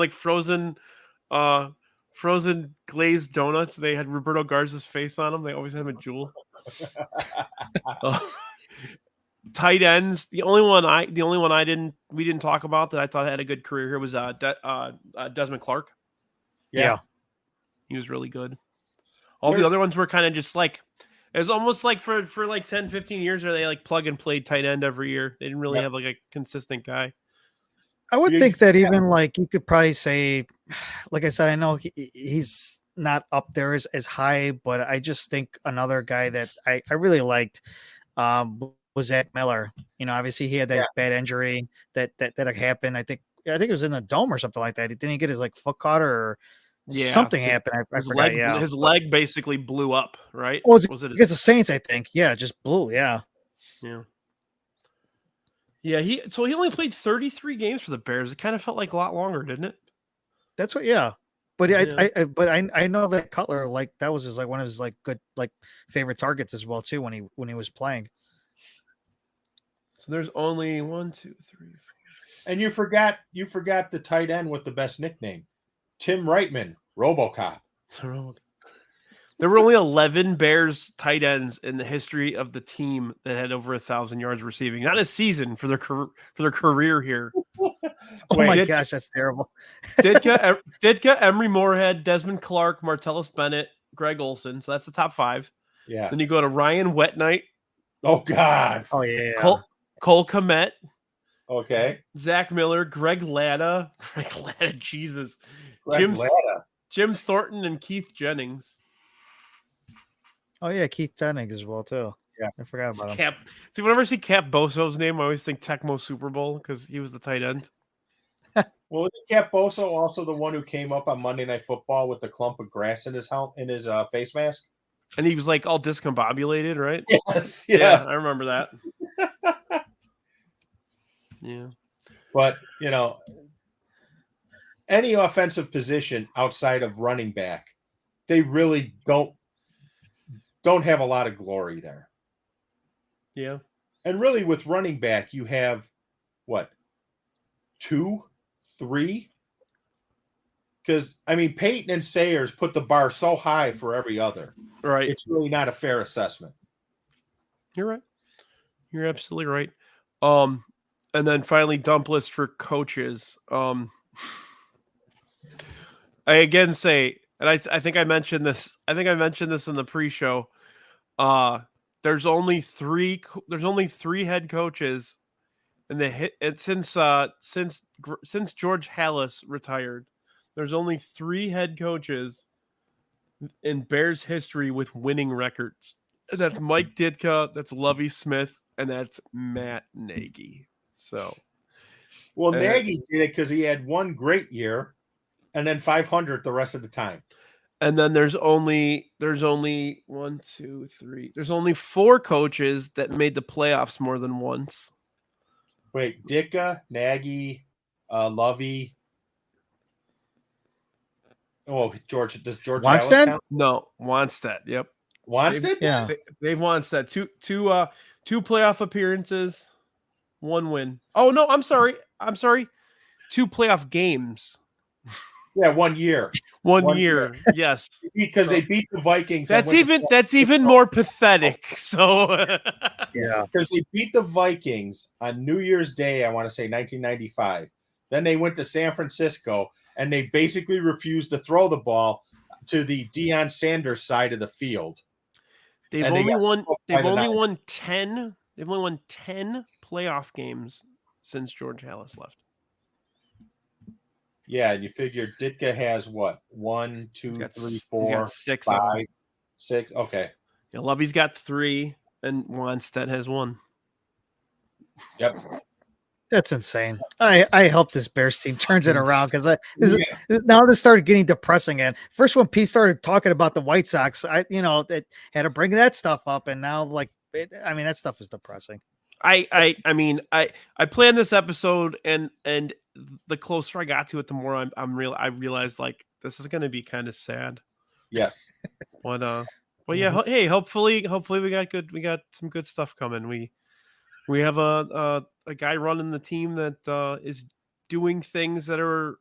glazed donuts. They had Roberto Garza's face on them. They always had him a Jewel. Tight ends. The only one we didn't talk about that I thought had a good career here was Desmond Clark. Yeah. He was really good. All the There's- other ones were kind of just like, it was almost like for like 10, 15 years where they like plug and play tight end every year. They didn't really have like a consistent guy. I would You- think that even like you could probably say, like I said, I know he's not up there as high, but I just think another guy that I really liked was Zach Miller. You know, obviously he had that bad injury that happened. I think it was in the dome or something like that. Didn't he get his like foot caught or something happened? I forgot. His leg basically blew up, right? Oh, was it against the Saints? I think. Yeah, it just blew. Yeah. Yeah. He only played 33 games for the Bears. It kind of felt like a lot longer, didn't it? That's what. Yeah. But I know that Cutler, like that was his like one of his like good like favorite targets as well too when he was playing. So there's only 1, 2, 3, 4. And you forgot the tight end with the best nickname, Tim Reitman, RoboCop. There were only 11 Bears tight ends in the history of the team that had over 1,000 yards receiving. Not a season for their career here. Oh my gosh, that's terrible. Ditka, Emery Moorhead, Desmond Clark, Martellus Bennett, Greg Olson. So that's the top 5. Yeah. Then you go to Ryan Wetnight. Oh God. Oh yeah. Cole Kmet. Okay. Zach Miller, Greg Latta, Jesus. Jim Thornton and Keith Jennings. Oh yeah, Keith Jennings as well too. Yeah, I forgot about him. See, whenever I see Cap Boso's name, I always think Tecmo Super Bowl because he was the tight end. Well, was it Cap Boso also the one who came up on Monday Night Football with the clump of grass in his face mask? And he was like all discombobulated, right? Yes. Yeah, I remember that. Yeah. But, any offensive position outside of running back, they really don't have a lot of glory there. Yeah. And really with running back, you have what? 2, 3? Because, Peyton and Sayers put the bar so high for every other. Right. It's really not a fair assessment. You're right. You're absolutely right. And then finally, dump list for coaches. I again say, and I think I mentioned this. I think I mentioned this in the pre-show. There's only 3 head coaches, and since George Halas retired, there's only 3 head coaches in Bears history with winning records. That's Mike Ditka, that's Lovie Smith, and that's Matt Nagy. So, well, Nagy did it because he had one great year, and then 500 the rest of the time. And then there's only 1, 2, 3. There's only 4 coaches that made the playoffs more than once. Wait, Ditka, Nagy, Lovey. Oh, does George Wannstedt? count? No, Wannstedt. Yep. Wannstedt? They've Wannstedt. Two playoff appearances, 1 win. Oh no, I'm sorry. 2 playoff games. Yeah, 1 year. One year. Yes. Because they beat the Vikings. That's even more pathetic. So yeah. Because they beat the Vikings on New Year's Day, I want to say 1995. Then they went to San Francisco and they basically refused to throw the ball to the Deion Sanders side of the field. They've only won 10 playoff games since George Halas left. Yeah, and you figure Ditka has what? 1, 2, 3, 4, 6, 5, 6. Okay. Yeah, Lovey's got 3, and Wannstedt has 1. Yep. That's insane. I hope this Bears team turns it around because now this started getting depressing. And first when Pete started talking about the White Sox, it had to bring that stuff up, and now that stuff is depressing. I planned this episode, and the closer I got to it, the more I realized like this is going to be kind of sad. Yes. But yeah, hey, hopefully we got some good stuff coming. We have a guy running the team that is doing things that are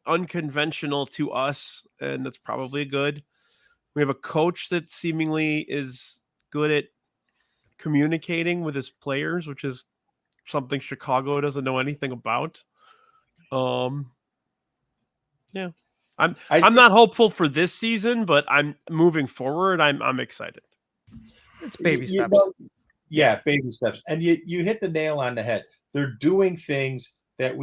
unconventional to us, and that's probably good. We have a coach that seemingly is good at communicating with his players, which is something Chicago doesn't know anything about. Yeah. I'm not hopeful for this season, but I'm moving forward. I'm excited. It's baby steps. Yeah, baby steps. And you hit the nail on the head. They're doing things that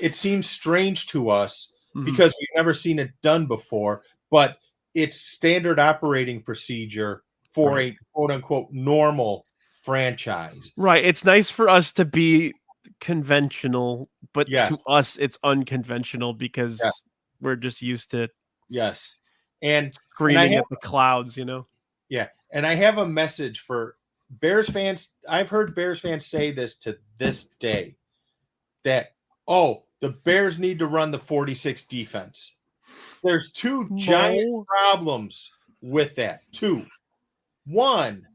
it seems strange to us because we've never seen it done before, but it's standard operating procedure for a quote unquote normal franchise. Right. It's nice for us to be conventional, but Yes. to us it's unconventional because we're just used to screaming at the clouds, Yeah. And I have a message for Bears fans. I've heard Bears fans say this to this day that, the Bears need to run the 46 defense. There's two giant problems with that. Two. One,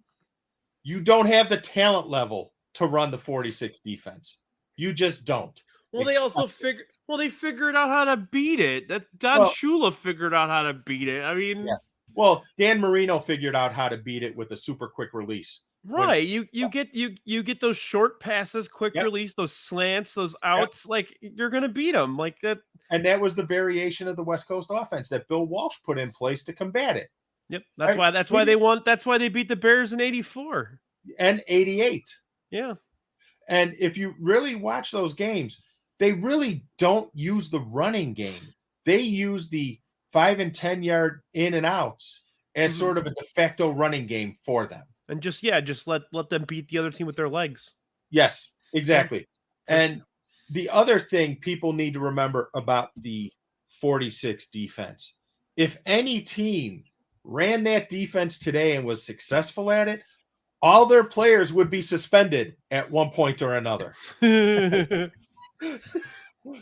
you don't have the talent level to run the 46 defense. You just don't. Well, they also figured out how to beat it. That Don Shula figured out how to beat it. I mean, Well, Dan Marino figured out how to beat it with a super quick release. Right. You get those short passes, quick release, those slants, those outs, like you're going to beat them like that. And that was the variation of the West Coast offense that Bill Walsh put in place to combat it. Yep. That's why they beat the Bears in 84 and 88. Yeah. And if you really watch those games, they really don't use the running game. They use the 5 and 10 yard in and outs as sort of a de facto running game for them. And just let them beat the other team with their legs. Yes, exactly. And the other thing people need to remember about the 46 defense, if any team ran that defense today and was successful at it, all their players would be suspended at one point or another. A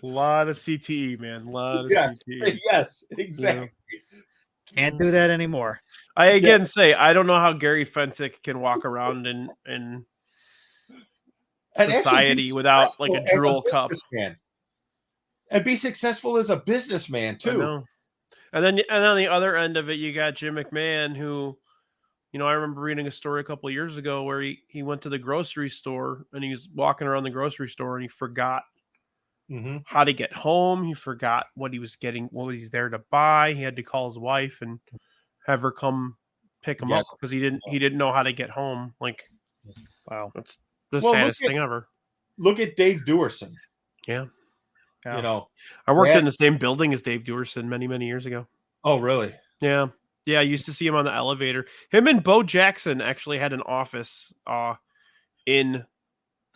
lot of CTE, man. A lot of CTE. Yes, exactly. Can't do that anymore. I again say I don't know how Gary Fensick can walk around in society without like a drool cup and be successful as a businessman too. And then on the other end of it, you got Jim McMahon, who, I remember reading a story a couple of years ago where he went to the grocery store and he was walking around the grocery store and he forgot how to get home. He forgot what he was getting, what he's there to buy. He had to call his wife and have her come pick him up because he didn't know how to get home. Like, wow, that's the saddest thing ever. Look at Dave Duerson. Yeah. I worked in the same building as Dave Duerson many, many years ago. Oh, really? Yeah. Yeah. I used to see him on the elevator. Him and Bo Jackson actually had an office I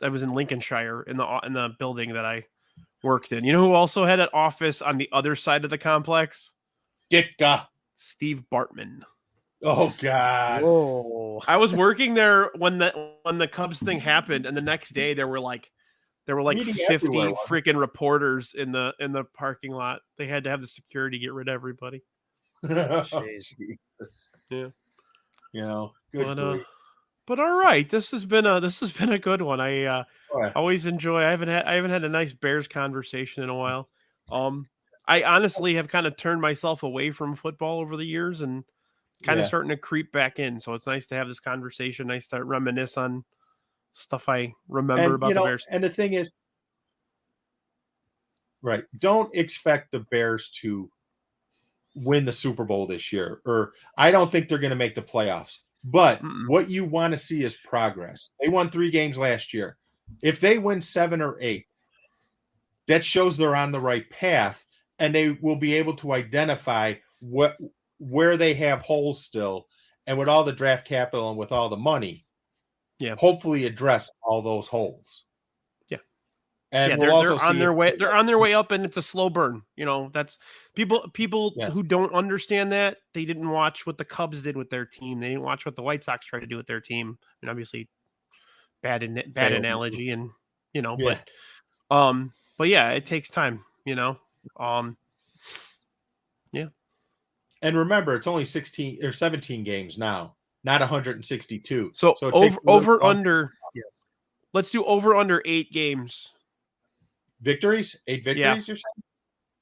was in Lincolnshire in the building that I worked in. You know who also had an office on the other side of the complex? Ditka. Steve Bartman. Oh God. Whoa. I was working there when the Cubs thing happened, and the next day there were like 50 freaking reporters in the parking lot. They had to have the security get rid of everybody. Jeez. Yeah. Good. But all right, this has been a good one. I always enjoy. I haven't had a nice Bears conversation in a while. I honestly have kind of turned myself away from football over the years and kind of starting to creep back in. So it's nice to have this conversation. Nice to reminisce on stuff I remember about the Bears. And the thing is, right, don't expect the Bears to win the Super Bowl this year, or I don't think they're going to make the playoffs. But what you want to see is progress. They won 3 games last year. If they win 7 or 8, that shows they're on the right path, and they will be able to identify where they have holes still, and with all the draft capital and with all the money, hopefully address all those holes. Yeah, and they're on their way. They're on their way up, and it's a slow burn. That's people who don't understand that. They didn't watch what the Cubs did with their team. They didn't watch what the White Sox tried to do with their team. And obviously, bad analogy, and but yeah, it takes time. And remember, it's only 16 or 17 games now, not 162. So over under. Yes. Let's do over under 8 games. Victories? 8 victories, you're saying?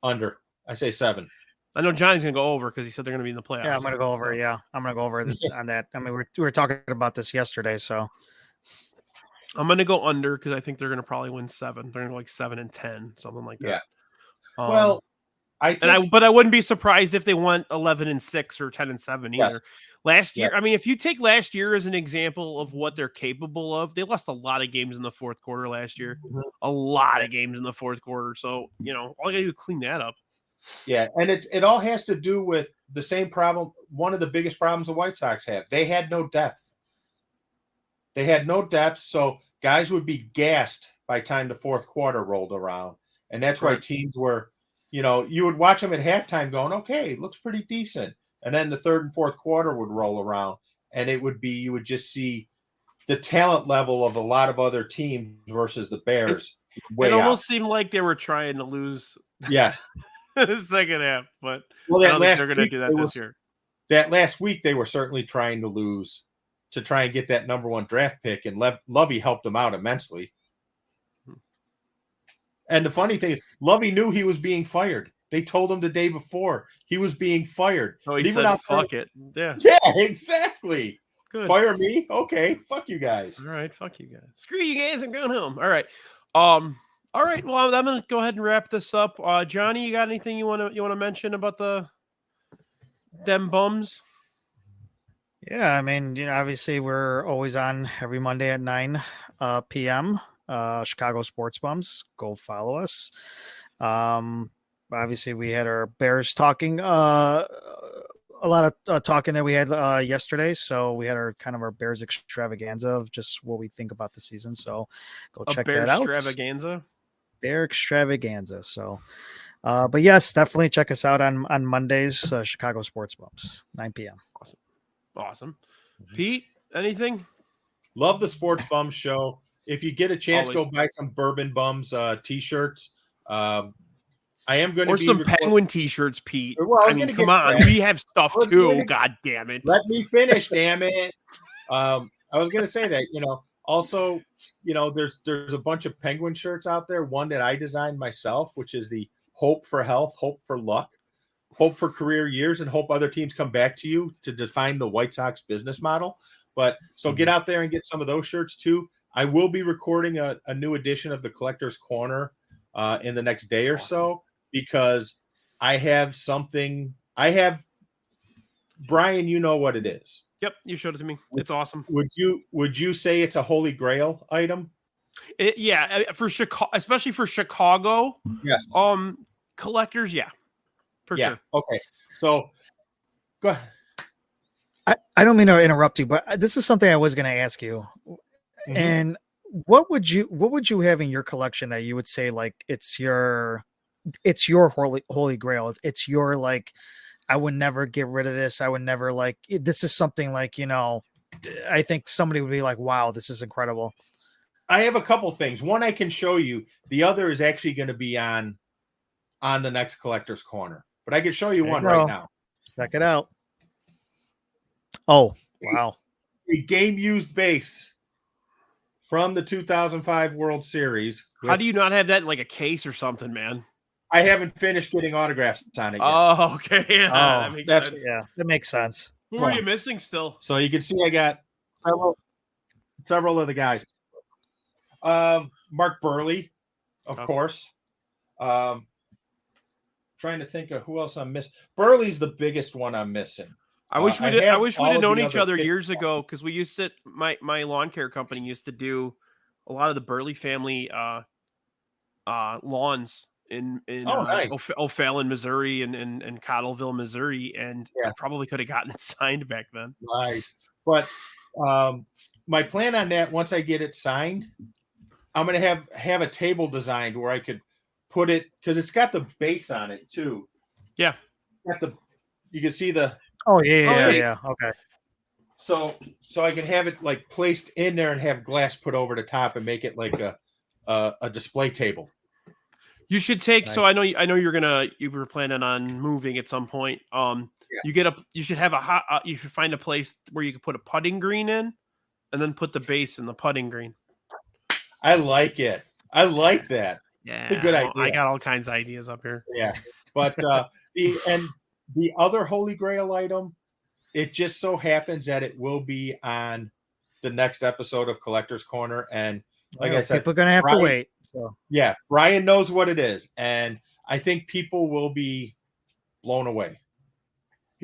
Under. I say 7. I know Johnny's going to go over because he said they're going to be in the playoffs. Yeah, I'm going to go over. Yeah, I'm going to go over on that. I mean, we were talking about this yesterday, so. I'm going to go under because I think they're going to probably win 7. They're going to go like 7 and 10, something like that. Yeah. Well, But I wouldn't be surprised if they went 11-6 or 10-7 either. Yes. Last year, I mean, if you take last year as an example of what they're capable of, they lost a lot of games in the fourth quarter last year. Mhm. A lot of games in the fourth quarter. So, all I got to do is clean that up. Yeah, and it all has to do with the same problem. One of the biggest problems the White Sox have. They had no depth. So guys would be gassed by the time the fourth quarter rolled around. And that's why teams were, you would watch them at halftime going, okay, looks pretty decent. And then the third and fourth quarter would roll around, and you would just see the talent level of a lot of other teams versus the Bears. It almost seemed like they were trying to lose. Yes. The second half, but I don't think they're going to do that this year. That last week, they were certainly trying to lose to try and get that number 1 draft pick, and Lovey helped them out immensely. And the funny thing is, Lovey knew he was being fired. They told him the day before he was being fired. So he said, fuck it. Yeah. Yeah, exactly. Good. Fire me? Okay. Fuck you guys. All right. Fuck you guys. Screw you guys. I'm going home. All right. All right. Well, I'm going to go ahead and wrap this up. Johnny, you got anything you want to mention about them bums? Yeah, I mean, obviously we're always on every Monday at 9 p.m. Chicago Sports Bums. Go follow us. Obviously we had our Bears talking, a lot of talking that we had yesterday. So we had our Bears extravaganza of just what we think about the season. So go check that out. Bear extravaganza. So, but yes, definitely check us out on Mondays, Chicago Sports Bums, 9 p.m. Awesome. Pete, anything? Love the Sports Bums show. If you get a chance, Always. go buy some Bourbon Bums t-shirts. I am going to be some Penguin t-shirts, Pete. Well, I mean, come on. We have stuff too. God damn it. Let me finish, damn it. I was going to say that, also, there's a bunch of Penguin shirts out there. One that I designed myself, which is the hope for health, hope for luck, hope for career years, and hope other teams come back to you to define the White Sox business model. But so get out there and get some of those shirts too. I will be recording a new edition of the Collector's Corner in the next day or so, because I have Brian, you know what it is. Yep, you showed it to me. It's awesome. Would you say it's a holy grail item? Yeah, for Chicago, especially for Chicago. Yes. Collectors, yeah, for sure. Okay, so go ahead. I don't mean to interrupt you, but this is something I was going to ask you. Mm-hmm. And what would you have in your collection that you would say like it's your holy grail? It's your like, I would never get rid of this. I would never this is something like, I think somebody would be like, wow, this is incredible. I have a couple things. One I can show you. The other is actually going to be on the next Collector's Corner, but I can show you one right now. Check it out. Oh, wow. A game used base from the 2005 World Series. How do you not have that in like a case or something, man? I haven't finished getting autographs on it yet. Oh, okay. Yeah, that makes sense. Yeah, that makes sense. Who are you missing still? So you can see I got several of the guys. Mark Burley, of course. Trying to think of who else I'm missing. Burley's the biggest one I'm missing. I wish we'd have known each other years ago, because we used to my lawn care company used to do a lot of the Burley family lawns in nice. O'Fallon, Missouri, and Cottleville, Missouri, and I probably could have gotten it signed back then. Nice, but my plan on that, once I get it signed, I'm going to have a table designed where I could put it, because it's got the base on it too. Yeah, you can see the. Oh yeah. Okay. So I can have it like placed in there and have glass put over the top and make it like a display table. You should take. Nice. So I know you were planning on moving at some point. You should have you should find a place where you could put a putting green in, and then put the base in the putting green. I like it. I like that. Yeah, it's a good idea. I got all kinds of ideas up here. Yeah, but the other Holy Grail item, it just so happens that it will be on the next episode of Collector's Corner. And like I said, people are going to have to wait. So. Yeah, Brian knows what it is. And I think people will be blown away.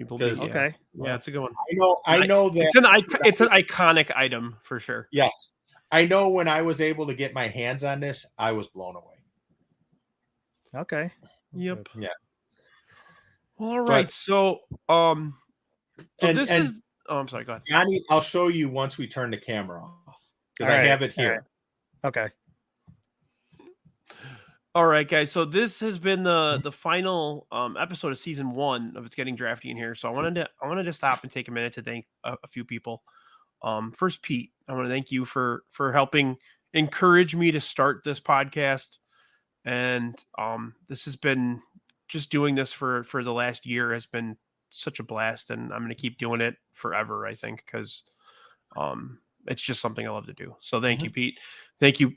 Okay. Yeah, it's a good one. I know that It's an iconic item for sure. yes. I know when I was able to get my hands on this, I was blown away. Okay. Yep. Yeah. All right. So this is. Oh, I'm sorry. Go ahead. Johnny, I'll show you once we turn the camera off because I have it here. Okay. All right, guys. So this has been the final episode of season 1 of It's Getting Drafty in here. So I wanted to stop and take a minute to thank a few people. First, Pete, I want to thank you for helping encourage me to start this podcast. And this has been just doing this for the last year has been such a blast, and I'm going to keep doing it forever, I think, because it's just something I love to do. So thank you, Pete. Thank you,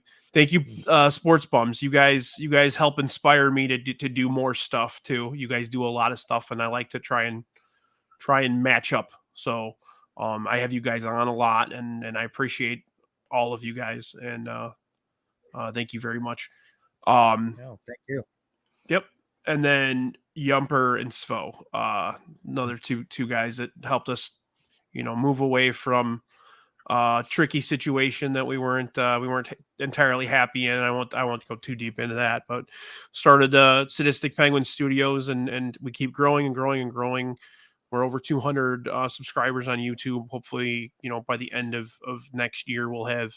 Sports Bums. You guys help inspire me to do more stuff too. You guys do a lot of stuff, and I like to try and match up. So I have you guys on a lot, and I appreciate all of you guys, and thank you very much. Thank you. Yep. And then Yumper and Svo, another two guys that helped us, move away from tricky situation that we weren't entirely happy in. I won't go too deep into that, but started Sadistic Penguin Studios, and we keep growing and growing and growing. We're over 200 subscribers on YouTube. Hopefully, by the end of next year, we'll have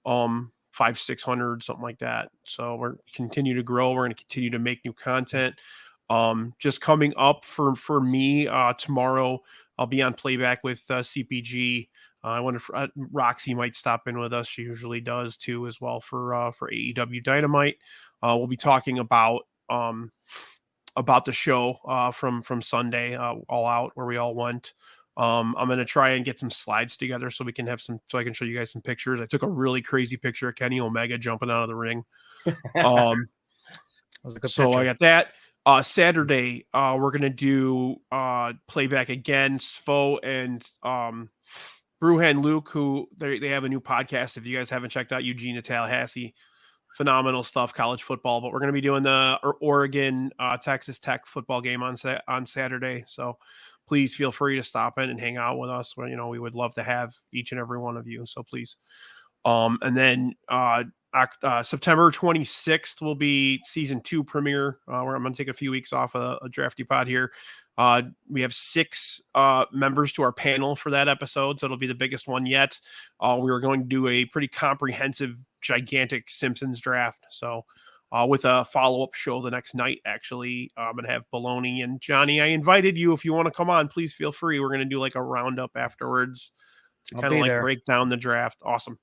500-600, something like that. So we're continue to grow. We're going to continue to make new content. Just coming up for me tomorrow, I'll be on playback with CPG. I wonder if Roxy might stop in with us. She usually does too, as well for AEW Dynamite. We'll be talking about the show from Sunday, All Out, where we all went. I'm going to try and get some slides together so we can have so I can show you guys some pictures. I took a really crazy picture of Kenny Omega jumping out of the ring. So I got that. Saturday, we're going to do playback again. Svo and Brewhan Luke, who they have a new podcast. If you guys haven't checked out Eugene to Tallahassee, phenomenal stuff, college football. But we're going to be doing the Oregon Texas Tech football game on Saturday. So please feel free to stop in and hang out with us. We would love to have each and every one of you. So please. And then September 26th will be season 2 premiere, where I'm going to take a few weeks off a Drafty Pod here. We have 6 members to our panel for that episode, so it'll be the biggest one yet. We are going to do a pretty comprehensive, gigantic Simpsons draft. So with a follow-up show the next night, actually, I'm going to have Baloney and Johnny. I invited you. If you want to come on, please feel free. We're going to do like a roundup afterwards to kind of like break down the draft. Awesome.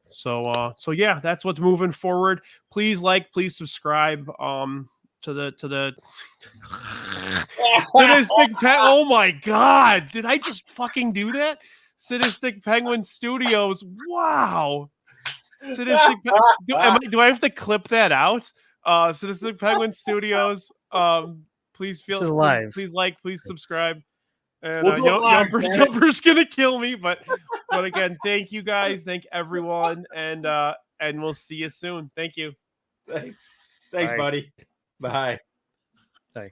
So yeah, that's what's moving forward. Please subscribe to the Sadistic oh my god, did I just fucking do that? Sadistic Penguin Studios. Wow. Sadistic do I have to clip that out? Sadistic Penguin Studios. Please please subscribe. And Yumper's gonna kill me, but again, thank you guys, thank everyone, and we'll see you soon. Thanks. Thanks, buddy. Bye. Bye.